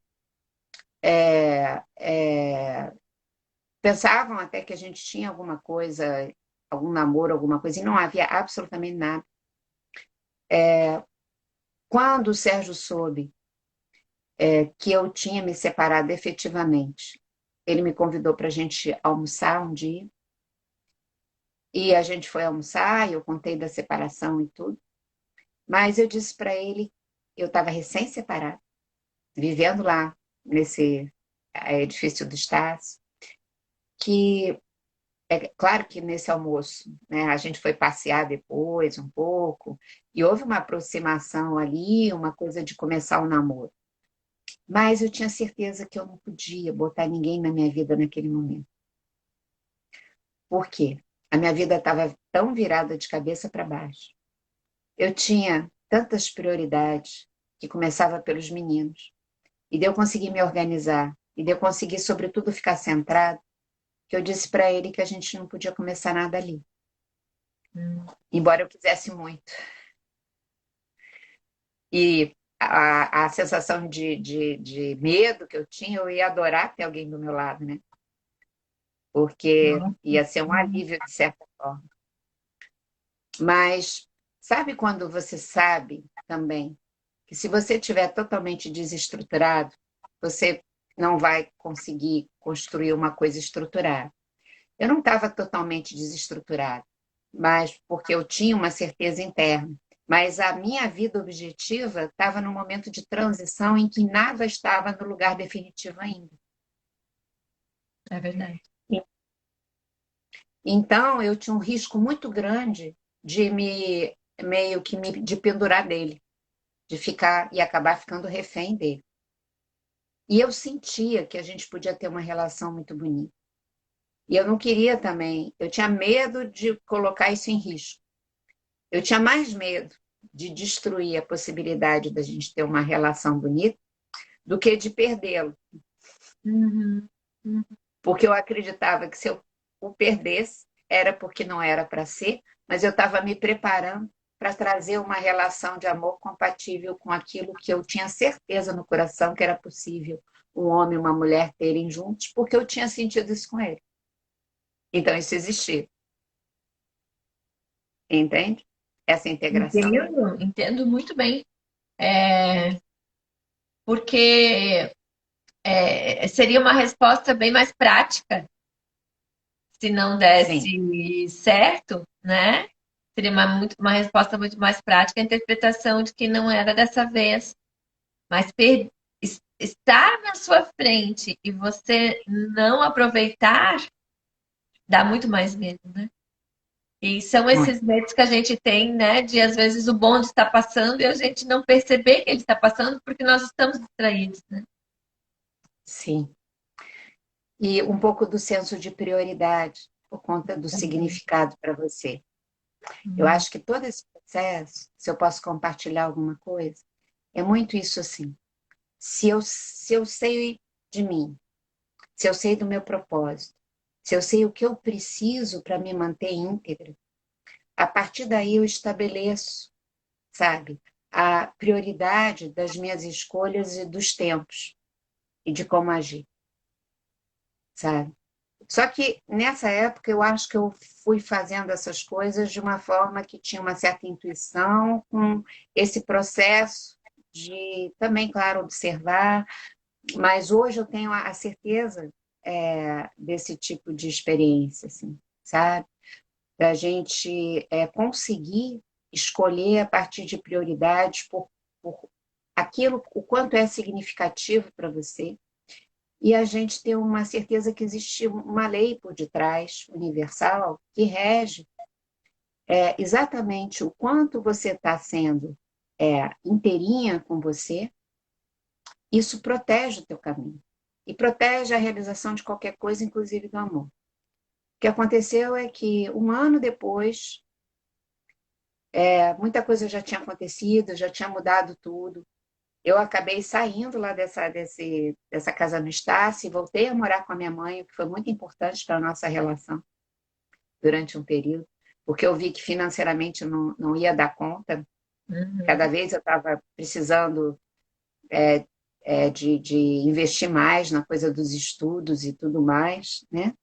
é, é, pensavam até que a gente tinha alguma coisa, algum namoro, alguma coisa, e não havia absolutamente nada. Quando o Sérgio soube que eu tinha me separado efetivamente, ele me convidou para a gente almoçar um dia, e a gente foi almoçar, e eu contei da separação e tudo, mas eu disse para ele, eu estava recém-separada, vivendo lá nesse edifício do Estácio, que é claro que nesse almoço, né, a gente foi passear depois um pouco, e houve uma aproximação ali, uma coisa de começar o namoro. Mas eu tinha certeza que eu não podia botar ninguém na minha vida naquele momento. Por quê? A minha vida estava tão virada de cabeça para baixo. Eu tinha tantas prioridades que começava pelos meninos. E daí eu consegui me organizar. E daí eu consegui, sobretudo, ficar centrado, que eu disse para ele que a gente não podia começar nada ali. Embora eu quisesse muito. E a sensação de medo que eu tinha, eu ia adorar ter alguém do meu lado, né? Porque Nossa. ia ser um alívio, de certa forma. Mas sabe quando você sabe também que se você estiver totalmente desestruturado, você não vai conseguir construir uma coisa estruturada. Eu não estava totalmente desestruturada, mas porque eu tinha uma certeza interna. Mas a minha vida objetiva estava num momento de transição em que nada estava no lugar definitivo ainda. É verdade. Então, eu tinha um risco muito grande de me meio que de pendurar dele, de ficar e acabar ficando refém dele. E eu sentia que a gente podia ter uma relação muito bonita. E eu não queria também, eu tinha medo de colocar isso em risco. Eu tinha mais medo de destruir a possibilidade da gente ter uma relação bonita do que de perdê-lo. Uhum. Uhum. Porque eu acreditava que se eu o perdesse, era porque não era para ser, mas eu estava me preparando para trazer uma relação de amor compatível com aquilo que eu tinha certeza no coração que era possível um homem e uma mulher terem juntos, porque eu tinha sentido isso com ele. Então, isso existia. Entende? Essa integração. Entendo muito bem. É, porque seria uma resposta bem mais prática se não Sim, desse certo, né? Seria uma resposta muito mais prática a interpretação de que não era dessa vez. Mas estar na sua frente e você não aproveitar dá muito mais medo, né? E são muito. esses medos que a gente tem, né? De às vezes o bonde está passando e a gente não perceber que ele está passando porque nós estamos distraídos, né? Sim. E um pouco do senso de prioridade, por conta do Também. significado para você. Eu Hum. acho que todo esse processo, se eu posso compartilhar alguma coisa, é muito isso assim. Se eu sei de mim, se eu sei do meu propósito, se eu sei o que eu preciso para me manter íntegra, a partir daí eu estabeleço, sabe, a prioridade das minhas escolhas e dos tempos e de como agir, sabe? Só que nessa época eu acho que eu fui fazendo essas coisas de uma forma que tinha uma certa intuição, com esse processo de também, claro, observar, mas hoje eu tenho a certeza desse tipo de experiência, assim, sabe? Da gente conseguir escolher a partir de prioridades por aquilo, o quanto é significativo para você, e a gente ter uma certeza que existe uma lei por detrás, universal, que rege exatamente o quanto você está sendo inteirinha com você, isso protege o teu caminho. E protege a realização de qualquer coisa, inclusive do amor. O que aconteceu é que um ano depois, muita coisa já tinha acontecido, já tinha mudado tudo. eu acabei saindo lá dessa casa no Estácio e voltei a morar com a minha mãe, o que foi muito importante para a nossa relação durante um período, porque eu vi que financeiramente não ia dar conta. Uhum. Cada vez eu estava precisando de investir mais na coisa dos estudos e tudo mais, né?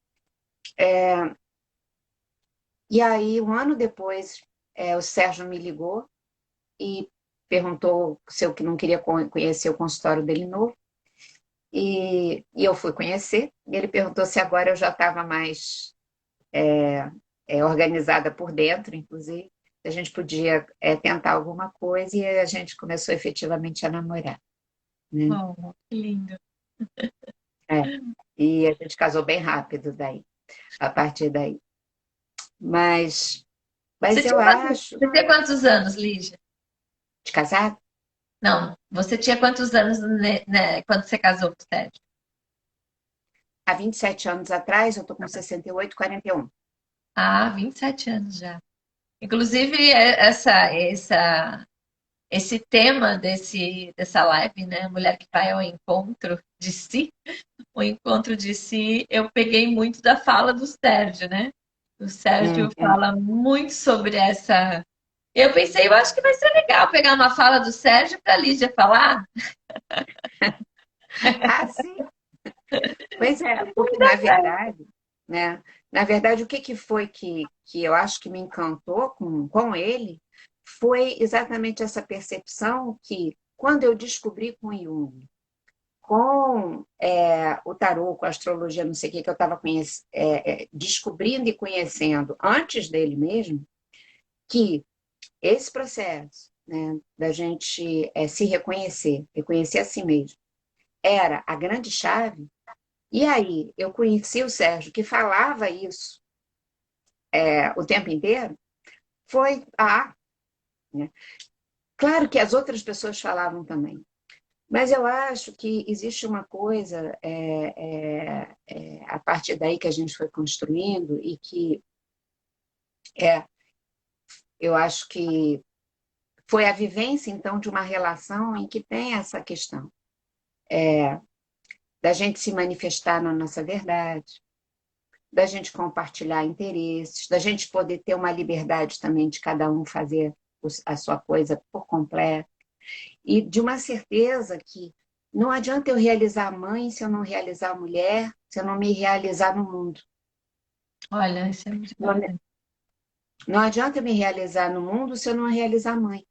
E aí, um ano depois, o Sérgio me ligou e perguntou se eu não queria conhecer o consultório dele novo. E eu fui conhecer. E ele perguntou se agora eu já estava mais organizada por dentro, inclusive. Se a gente podia tentar alguma coisa. E a gente começou efetivamente a namorar, né? Oh, que lindo. É. E a gente casou bem rápido daí, a partir daí. Mas, Você mas eu tinha quantos, acho, você tinha quantos anos, Lígia? de casar, Não, você tinha quantos anos, né, quando você casou com o Sérgio? há 27 anos atrás, eu estou com 68, 41. Ah, 27 anos já. Inclusive, esse tema dessa live, né? Mulher que vai ao encontro de si, o encontro de si, eu peguei muito da fala do Sérgio, né? O Sérgio Uhum. fala muito sobre essa. Eu pensei, eu acho que vai ser legal pegar uma fala do Sérgio para a Lígia falar. Ah, sim. Pois é, porque na verdade, o que que foi que eu acho que me encantou com ele foi exatamente essa percepção que, quando eu descobri com Jung, com o tarô, com a astrologia, não sei o que, que eu estava descobrindo e conhecendo antes dele mesmo, que esse processo, né, da gente se reconhecer a si mesmo, era a grande chave. E aí eu conheci o Sérgio, que falava isso o tempo inteiro, foi né? Claro que as outras pessoas falavam também, mas eu acho que existe uma coisa a partir daí que a gente foi construindo e que é, eu acho que foi a vivência, então, de uma relação em que tem essa questão da gente se manifestar na nossa verdade, da gente compartilhar interesses, da gente poder ter uma liberdade também de cada um fazer a sua coisa por completo, e de uma certeza que não adianta eu realizar a mãe se eu não realizar a mulher, se eu não me realizar no mundo. Olha, isso é muito Não, importante. não adianta eu me realizar no mundo se eu não realizar a mãe.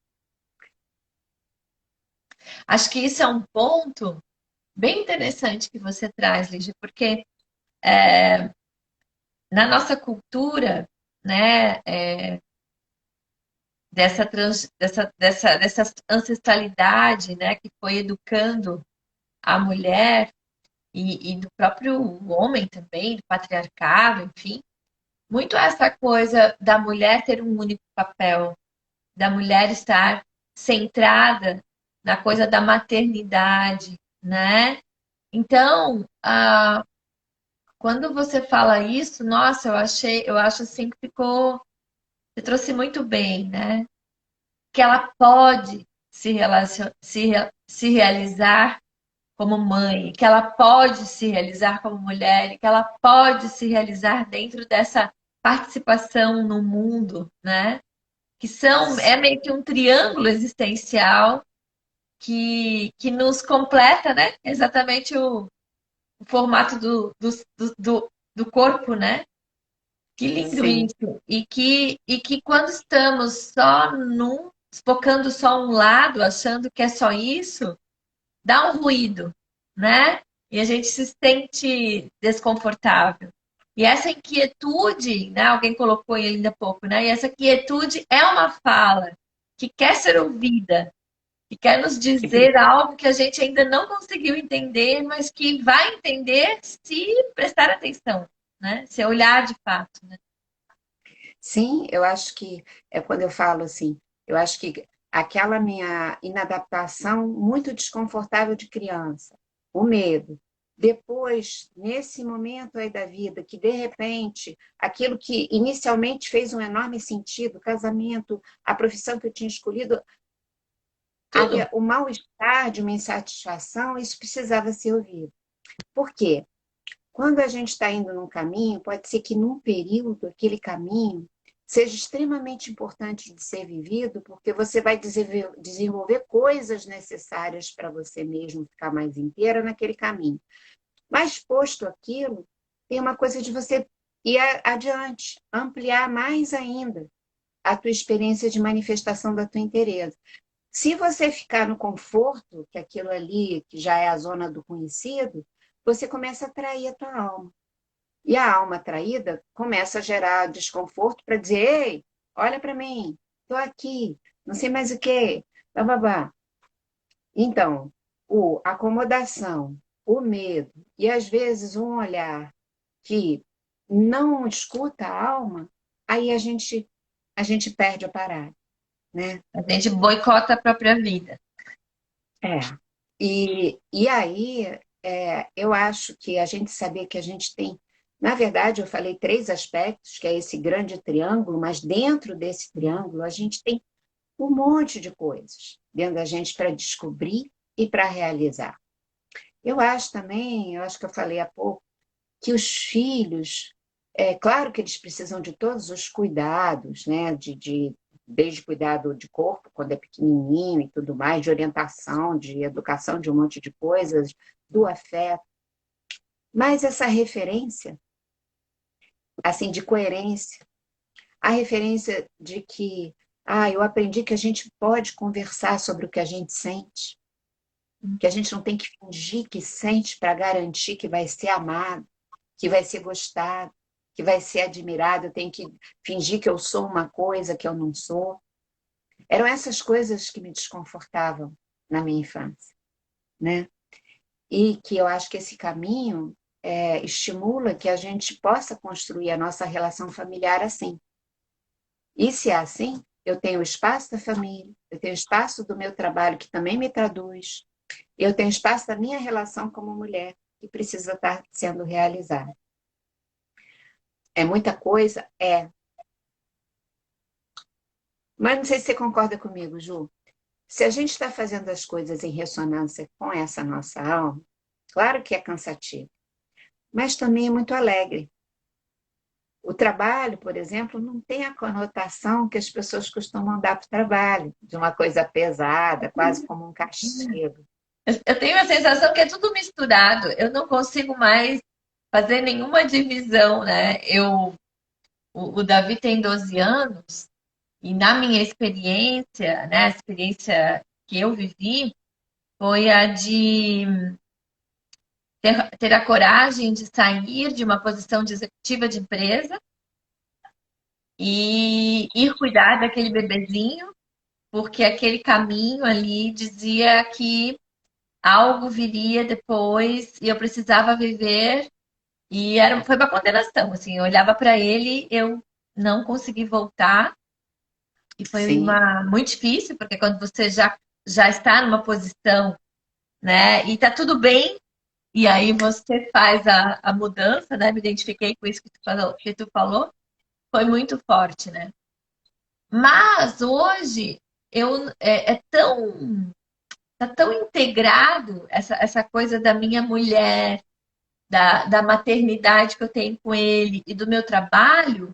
Acho que isso é um ponto bem interessante que você traz, Lígia, porque na nossa cultura, né, dessa ancestralidade, né, que foi educando a mulher e do próprio homem também, do patriarcado, enfim, muito essa coisa da mulher ter um único papel, da mulher estar centrada na coisa da maternidade, né? Então, quando você fala isso, nossa, eu acho assim que ficou, você trouxe muito bem, né? Que ela pode se realizar como mãe, que ela pode se realizar como mulher, que ela pode se realizar dentro dessa participação no mundo, né? É meio que um triângulo existencial que nos completa, né? Exatamente o formato do corpo, né? Que lindo Sim, isso! E que quando estamos focando só um lado, achando que é só isso, dá um ruído, né? E a gente se sente desconfortável. E essa inquietude, né? Alguém colocou aí ainda há pouco, né? E essa quietude é uma fala que quer ser ouvida, que quer nos que dizer precisa. algo que a gente ainda não conseguiu entender, mas que vai entender se prestar atenção, né? Se olhar de fato, né? Sim, eu acho que quando eu falo assim, eu acho que aquela minha inadaptação muito desconfortável de criança, o medo. Depois, nesse momento aí da vida, que de repente, aquilo que inicialmente fez um enorme sentido, o casamento, a profissão que eu tinha escolhido, Tudo. O mal-estar de uma insatisfação, isso precisava ser ouvido. Por quê? Quando a gente está indo num caminho, pode ser que num período aquele caminho seja extremamente importante de ser vivido, porque você vai desenvolver coisas necessárias para você mesmo ficar mais inteira naquele caminho. Mas posto aquilo, tem uma coisa de você ir adiante, ampliar mais ainda a tua experiência de manifestação da tua inteireza. Se você ficar no conforto, que aquilo ali, que já é a zona do conhecido, você começa a atrair a tua alma. E a alma atraída começa a gerar desconforto para dizer: ei, olha para mim, estou aqui, não sei mais o quê, bababá. Então, a acomodação, o medo e às vezes um olhar que não escuta a alma, aí a gente perde a parada, né? A gente boicota a própria vida. É. E aí, eu acho que a gente saber que a gente tem, na verdade, eu falei 3 aspectos, que é esse grande triângulo, mas dentro desse triângulo a gente tem um monte de coisas dentro da gente para descobrir e para realizar. Eu acho também, eu acho que eu falei há pouco, que os filhos, é claro que eles precisam de todos os cuidados, né? Desde cuidado de corpo, quando é pequenininho e tudo mais, de orientação, de educação, de um monte de coisas, do afeto. Mas essa referência, assim, de coerência, a referência de que, eu aprendi que a gente pode conversar sobre o que a gente sente, que a gente não tem que fingir que sente para garantir que vai ser amado, que vai ser gostado, que vai ser admirado, eu tenho que fingir que eu sou uma coisa que eu não sou. Eram essas coisas que me desconfortavam na minha infância, né? E que eu acho que esse caminho estimula que a gente possa construir a nossa relação familiar assim. E se é assim, eu tenho o espaço da família, eu tenho o espaço do meu trabalho que também me traduz, eu tenho o espaço da minha relação como mulher que precisa estar sendo realizada. É muita coisa? É. Mas não sei se você concorda comigo, Ju. Se a gente está fazendo as coisas em ressonância com essa nossa alma, claro que é cansativo, mas também é muito alegre. O trabalho, por exemplo, não tem a conotação que as pessoas costumam dar para o trabalho, de uma coisa pesada, quase como um castigo. Eu tenho a sensação que é tudo misturado. Eu não consigo mais fazer nenhuma divisão, né? O Davi tem 12 anos e na minha experiência, né, a experiência que eu vivi foi a de ter a coragem de sair de uma posição de executiva de empresa e ir cuidar daquele bebezinho, porque aquele caminho ali dizia que algo viria depois e eu precisava viver. E foi uma condenação, assim, eu olhava para ele, eu não consegui voltar, e foi Sim, muito difícil, porque quando você já está numa posição, né, e tá tudo bem, e aí você faz a mudança, né, me identifiquei com isso que tu falou, foi muito forte, né. Mas hoje, tá tão integrado essa coisa da minha mulher, da maternidade que eu tenho com ele e do meu trabalho,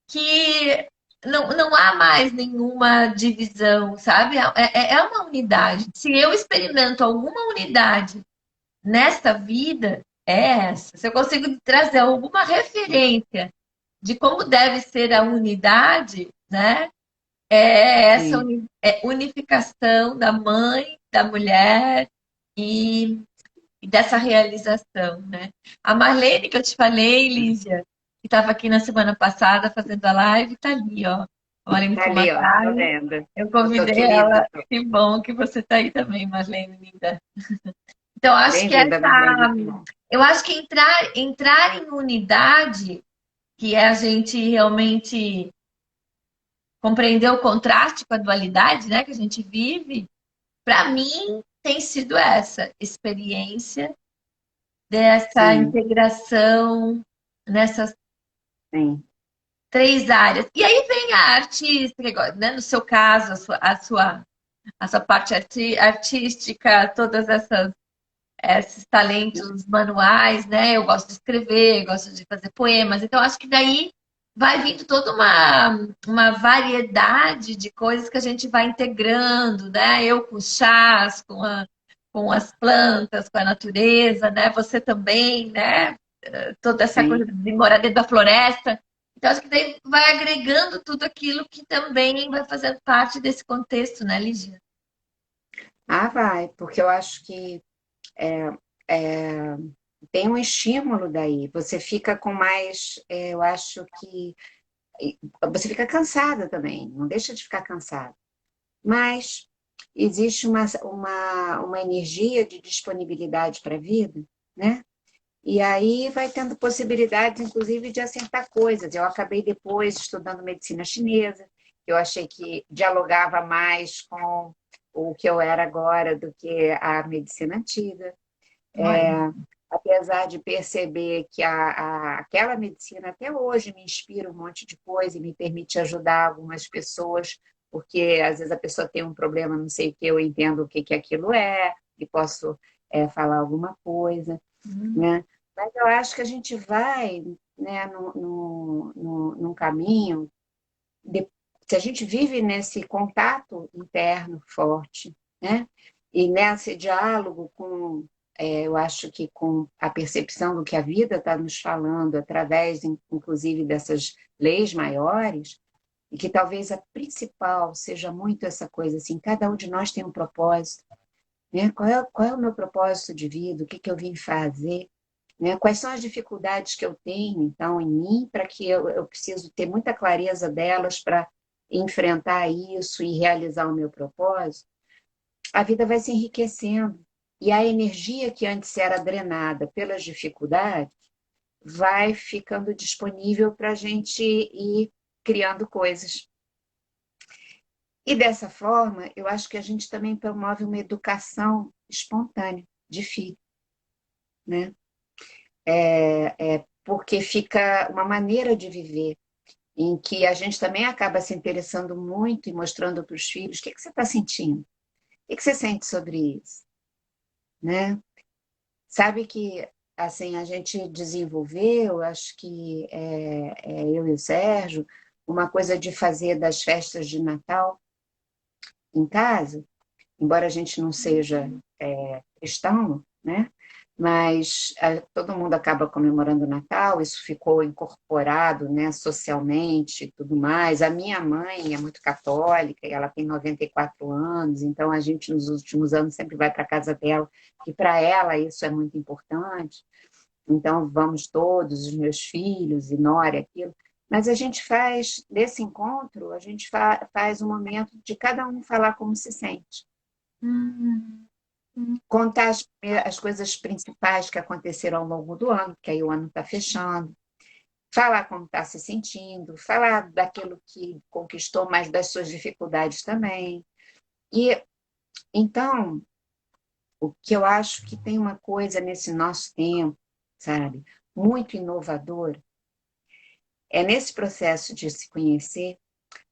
que não há mais nenhuma divisão, sabe? É uma unidade. Se eu experimento alguma unidade nesta vida, é essa. Se eu consigo trazer alguma referência de como deve ser a unidade, né? É essa sim. unificação da mãe, da mulher e dessa realização, né? A Marlene, que eu te falei, Lígia, que estava aqui na semana passada fazendo a live, está ali, ó. A Marlene Tá ali, ó, tô Fumagalli. vendo. Eu Eu tô convidei querida, ela. tô. Que bom que você está aí também, Marlene, linda. Então, acho que Bem-vinda, Marlene. eu acho que entrar em unidade, que é a gente realmente compreender o contraste com a dualidade, né, que a gente vive, para mim tem sido essa experiência dessa Sim, integração nessas sim, 3 áreas. E aí vem a artista, né? No seu caso, a sua a sua parte artística, todas esses talentos manuais, né? Eu gosto de escrever, gosto de fazer poemas, então acho que daí vai vindo toda uma variedade de coisas que a gente vai integrando, né? Eu com chás, com as plantas, com a natureza, né? Você também, né? Toda essa Sim. coisa de morar dentro da floresta. Então, acho que daí vai agregando tudo aquilo que também vai fazendo parte desse contexto, né, Lígia? Ah, vai, porque eu acho que é, é, tem um estímulo daí. Você fica com mais, eu acho que você fica cansada também, não deixa de ficar cansada. Mas existe uma energia de disponibilidade para a vida, né? E aí vai tendo possibilidades, inclusive, de acertar coisas. Eu acabei depois estudando medicina chinesa, eu achei que dialogava mais com o que eu era agora do que a medicina antiga. Olha, Apesar de perceber que aquela medicina até hoje me inspira um monte de coisa e me permite ajudar algumas pessoas, porque às vezes a pessoa tem um problema, não sei o que, eu entendo o que, que aquilo é, e posso falar alguma coisa, né? Mas eu acho que a gente vai, né, num caminho, de- se a gente vive nesse contato interno forte, né? E nesse diálogo com, eu acho que com a percepção do que a vida está nos falando, através, inclusive, dessas leis maiores, e que talvez a principal seja muito essa coisa assim, cada um de nós tem um propósito, né? Qual é o meu propósito de vida? O que, que eu vim fazer? Né? Quais são as dificuldades que eu tenho, então, em mim, para que eu preciso ter muita clareza delas para enfrentar isso e realizar o meu propósito? A vida vai se enriquecendo. E a energia que antes era drenada pelas dificuldades vai ficando disponível para a gente ir criando coisas. E dessa forma, eu acho que a gente também promove uma educação espontânea de filho, né? Porque fica uma maneira de viver em que a gente também acaba se interessando muito e mostrando para os filhos o que você está sentindo, o que você sente sobre isso, né? Sabe que assim a gente desenvolveu, acho que eu e o Sérgio, uma coisa de fazer das festas de Natal em casa, embora a gente não seja cristão, né? Mas todo mundo acaba comemorando o Natal, isso ficou incorporado, né, socialmente e tudo mais. A minha mãe é muito católica e ela tem 94 anos, então a gente nos últimos anos sempre vai para a casa dela, e para ela isso é muito importante. Então vamos todos, os meus filhos e Nora, aquilo. Mas a gente faz, desse encontro, a gente faz um momento de cada um falar como se sente, hum, hum, contar as coisas principais que aconteceram ao longo do ano, porque aí o ano está fechando, falar como está se sentindo, falar daquilo que conquistou, mas das suas dificuldades também. E então, o que eu acho que tem uma coisa nesse nosso tempo, sabe, muito inovadora, é nesse processo de se conhecer,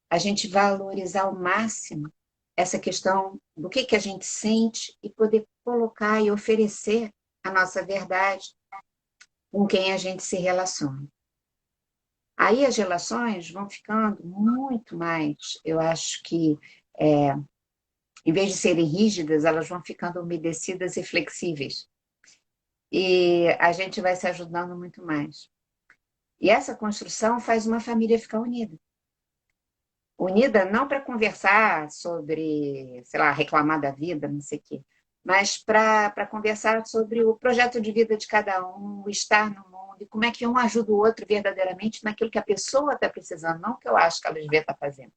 a gente valorizar ao máximo essa questão do que a gente sente e poder colocar e oferecer a nossa verdade com quem a gente se relaciona. Aí as relações vão ficando muito mais, eu acho que, em vez de serem rígidas, elas vão ficando umedecidas e flexíveis. E a gente vai se ajudando muito mais. E essa construção faz uma família ficar unida. Unida não para conversar sobre, sei lá, reclamar da vida, não sei o quê, mas para conversar sobre o projeto de vida de cada um, o estar no mundo, e como é que um ajuda o outro verdadeiramente naquilo que a pessoa está precisando, não o que eu acho que ela devia estar fazendo,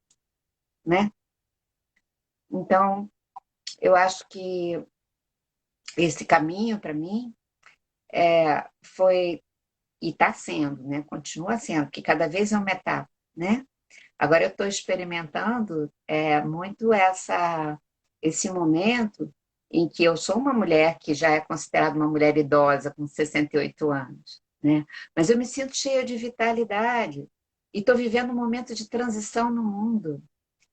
né? Então, eu acho que esse caminho, para mim, foi, e está sendo, né? Continua sendo, porque cada vez é uma etapa, né? Agora eu estou experimentando muito esse momento em que eu sou uma mulher que já é considerada uma mulher idosa, com 68 anos, né? Mas eu me sinto cheia de vitalidade e estou vivendo um momento de transição no mundo.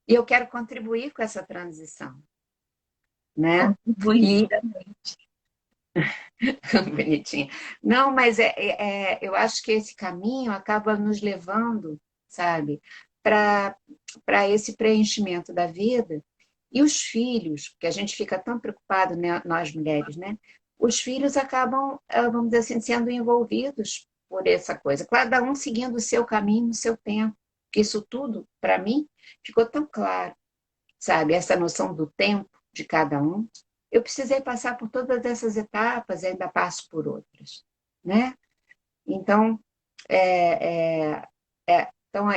E eu quero contribuir com essa transição. né? Contribuir. Bonitinha. Não, mas eu acho que esse caminho acaba nos levando, sabe, para esse preenchimento da vida. E os filhos, porque a gente fica tão preocupado, né, nós mulheres, né? Os filhos acabam, vamos dizer assim, sendo envolvidos por essa coisa, cada um seguindo o seu caminho, o seu tempo. Isso tudo, para mim, ficou tão claro, sabe? Essa noção do tempo de cada um. Eu precisei passar por todas essas etapas e ainda passo por outras, né? Então,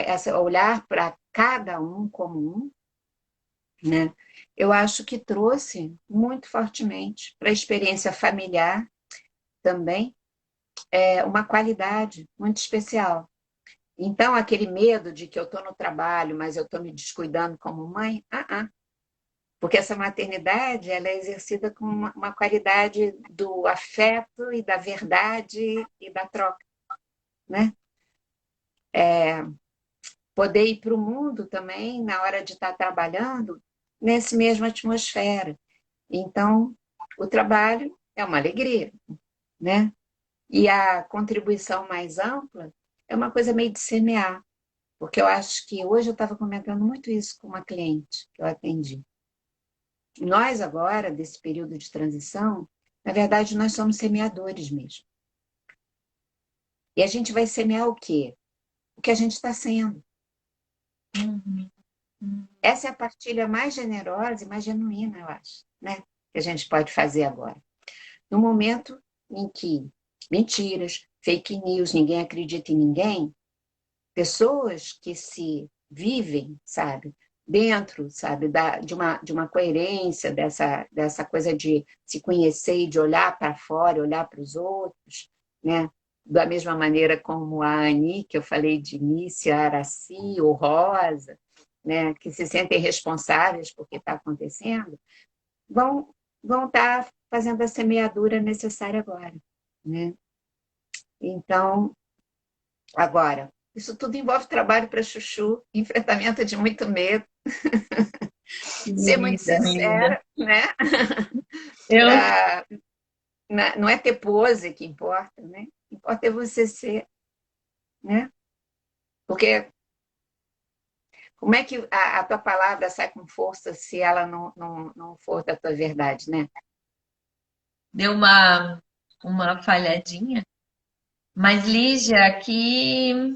essa olhar para cada um como um, né? Eu acho que trouxe muito fortemente para a experiência familiar também uma qualidade muito especial. Então, aquele medo de que eu estou no trabalho, mas eu estou me descuidando como mãe, porque essa maternidade ela é exercida com uma qualidade do afeto e da verdade e da troca, né? Poder ir para o mundo também na hora de estar trabalhando nessa mesma atmosfera. Então, o trabalho é uma alegria, né? E a contribuição mais ampla é uma coisa meio de semear, porque eu acho que hoje eu estava comentando muito isso com uma cliente que eu atendi. Nós agora, desse período de transição, na verdade, nós somos semeadores mesmo. E a gente vai semear o quê? O que a gente está sendo. Essa é a partilha mais generosa e mais genuína, eu acho, né? Que a gente pode fazer agora. No momento em que mentiras, fake news, ninguém acredita em ninguém, pessoas que se vivem, sabe, dentro, sabe, de uma coerência dessa coisa de se conhecer e de olhar para fora, olhar para os outros, né? Da mesma maneira como a Ani, que eu falei de Nícia, Araci ou Rosa, né? Que se sentem responsáveis por que está acontecendo, vão estar fazendo a semeadura necessária agora, né? Então, agora, isso tudo envolve trabalho para chuchu, enfrentamento de muito medo, ser muito Linda, linda. sincera, né? Eu, Não é ter pose que importa, né? O que importa é você ser, né? Porque como é que a tua palavra sai com força se ela não for da tua verdade, né? deu uma falhadinha. Mas, Lígia, aqui.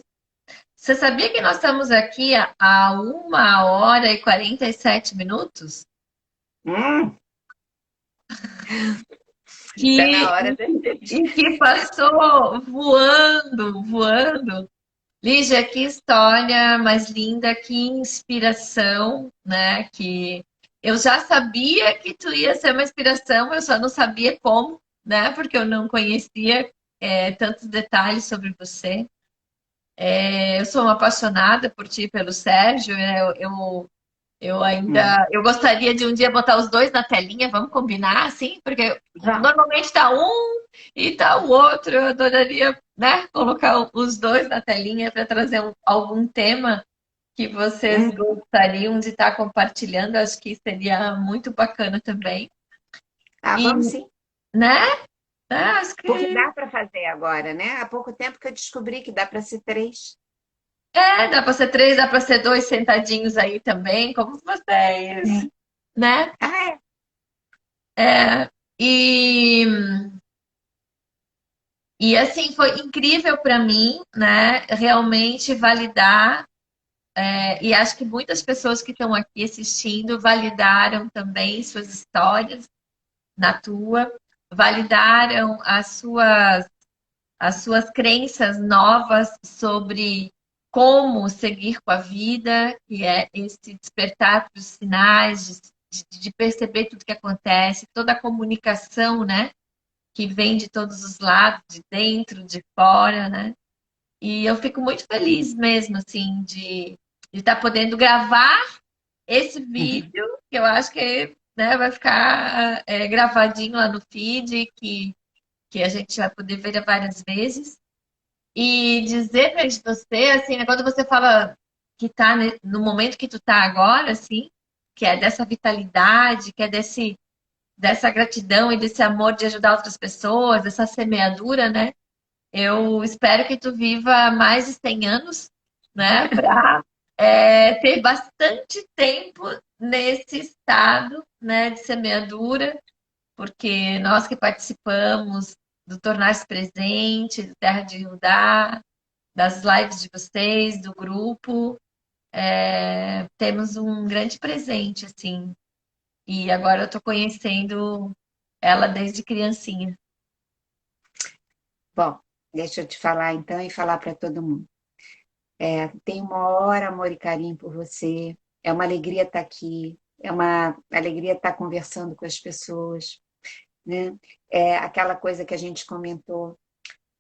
Você sabia que nós estamos aqui há 1h47 minutos? Hum, tá na Que, hora da gente. e que passou voando, voando. Lígia, que história mais linda, que inspiração, né? Que eu já sabia que tu ia ser uma inspiração, eu só não sabia como, né? Porque eu não conhecia tantos detalhes sobre você. Eu sou uma apaixonada por ti e pelo Sérgio. Eu ainda eu gostaria de um dia botar os dois na telinha, vamos combinar assim, porque Vamos. normalmente tá um e tá o outro. Eu adoraria, né, colocar os dois na telinha para trazer algum tema que vocês gostariam de estar compartilhando. Acho que seria muito bacana também. E, Vamos sim. né? Acho Porque que dá para fazer agora, né? Há pouco tempo que eu descobri que dá para ser 3. dá para ser três, dá para ser dois sentadinhos aí também, como vocês, né? Ah, é? E assim, foi incrível para mim, né? Realmente validar, e acho que muitas pessoas que estão aqui assistindo validaram também suas histórias na tua, validaram as suas crenças novas sobre como seguir com a vida, que é esse despertar para os sinais, de perceber tudo que acontece, toda a comunicação, né? Que vem de todos os lados, de dentro, de fora, né? E eu fico muito feliz mesmo, assim, de estar podendo gravar esse vídeo, que eu acho que, né, vai ficar gravadinho lá no feed, que a gente vai poder ver várias vezes. E dizer para você, assim, né, quando você fala que tá no momento que tu tá agora, assim, que é dessa vitalidade, que é dessa gratidão e desse amor de ajudar outras pessoas, dessa semeadura, né? Eu espero que tu viva mais de 100 anos, né? Para ter bastante tempo nesse estado, né, de semeadura, porque nós que participamos do Tornar-se Presente, do Terra de Rudá, das lives de vocês, do grupo, temos um grande presente, assim. E agora eu estou conhecendo ela desde criancinha. Bom, deixa eu te falar então e falar para todo mundo. Tenho o maior amor e carinho por você. É uma alegria estar aqui. É uma alegria estar conversando com as pessoas, né? É aquela coisa que a gente comentou,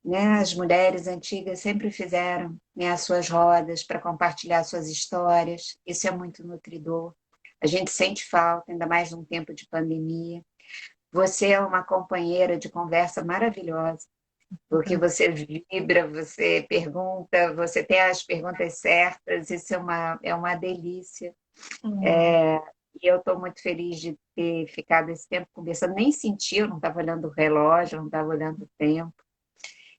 né? As mulheres antigas sempre fizeram, né, as suas rodas para compartilhar suas histórias. Isso é muito nutridor. A gente sente falta, ainda mais num tempo de pandemia. Você é uma companheira de conversa maravilhosa, porque você vibra, você pergunta, você tem as perguntas certas, isso é uma delícia. E eu estou muito feliz de ter ficado esse tempo conversando. Nem senti, eu não estava olhando o relógio, não estava olhando o tempo.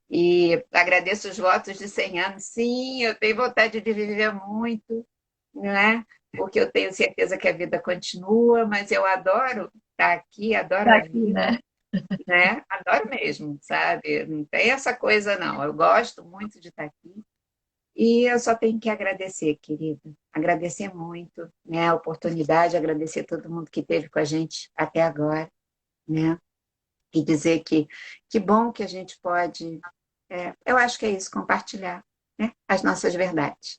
E agradeço os votos de 100 anos. Sim, eu tenho vontade de viver muito, né? Porque eu tenho certeza que a vida continua, mas eu adoro estar aqui, adoro Tá a aqui, vida, né? né? Adoro mesmo, sabe? Não tem essa coisa, não. Eu gosto muito de estar aqui. E eu só tenho que agradecer, querida. Agradecer muito, né, a oportunidade, agradecer todo mundo que esteve com a gente até agora, né? E dizer que bom que a gente pode, eu acho que é isso, compartilhar, né, as nossas verdades.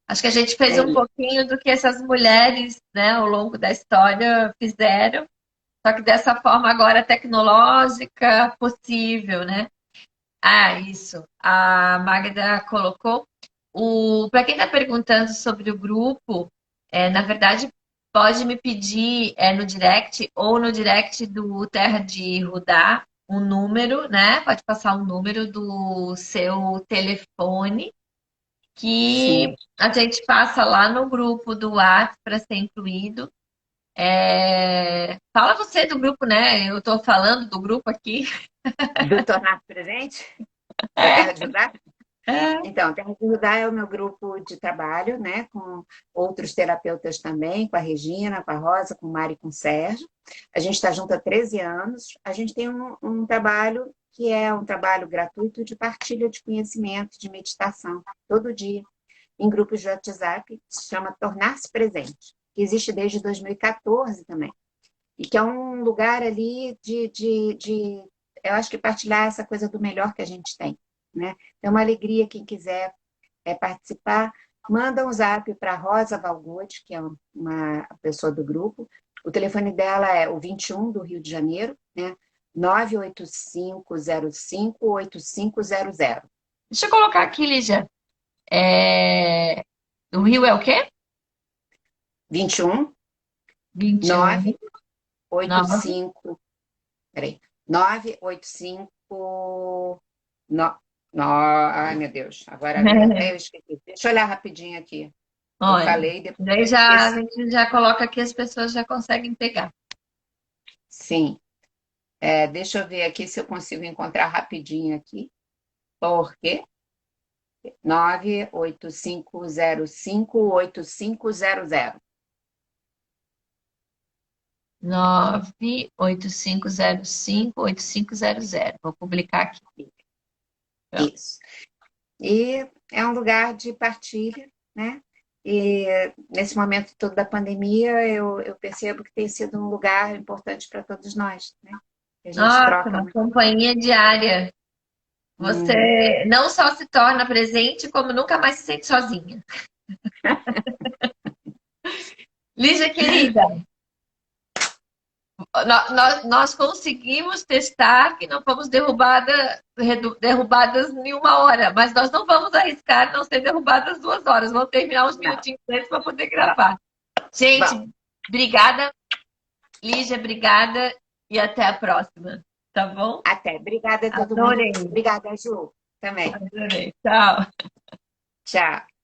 Acho que a gente fez É um isso. pouquinho do que essas mulheres, né, ao longo da história fizeram, só que dessa forma agora tecnológica possível, né? Ah, isso. A Magda colocou. Para quem está perguntando sobre o grupo, na verdade, pode me pedir no direct ou no direct do Terra de Rudá um número, né? Pode passar o número do seu telefone que Sim, a gente passa lá no grupo do WhatsApp para ser incluído. Fala você do grupo, né? Eu estou falando do grupo aqui. do Tornar Presente, da Terra de Judá. É. Então, Terra de Judá é o meu grupo de trabalho, né, com outros terapeutas também, com a Regina, com a Rosa, com o Mari e com o Sérgio. A gente está junto há 13 anos. A gente tem um trabalho que é um trabalho gratuito de partilha de conhecimento, de meditação, todo dia, em grupos de WhatsApp, que se chama Tornar-se Presente, que existe desde 2014 também. E que é um lugar ali eu acho que partilhar essa coisa do melhor que a gente tem, né? É uma alegria quem quiser participar, manda um zap para a Rosa Valgott, que é uma pessoa do grupo. O telefone dela é o 21 do Rio de Janeiro, né? 985058500. Deixa eu colocar aqui, Lígia. O Rio é o quê? 21 21, 9. 985, peraí, 985 no, ai, meu Deus, agora até eu esqueci. Deixa eu olhar rapidinho aqui. Eu Olha, falei, depois daí eu já, a esqueci. gente já coloca aqui, as pessoas já conseguem pegar. Sim. Deixa eu ver aqui se eu consigo encontrar rapidinho aqui. Por quê? 985058500. 985058500. Vou publicar aqui. Pronto. Isso. E é um lugar de partilha, né? E nesse momento todo da pandemia, eu percebo que tem sido um lugar importante para todos nós, né? Que a gente Nossa, troca uma muito. companhia diária. Uhum. Você não só se torna presente, como nunca mais se sente sozinha. Lígia, querida, nós conseguimos testar que não fomos derrubadas em 1 hora, mas nós não vamos arriscar não ser derrubadas 2 horas. Vamos terminar uns Não. minutinhos antes para poder gravar. Gente, Bom, obrigada. Lígia, obrigada. E até a próxima. Tá bom? até. Obrigada a todo mundo. Adorei. Obrigada, Ju, também. Adorei. Tchau. Tchau.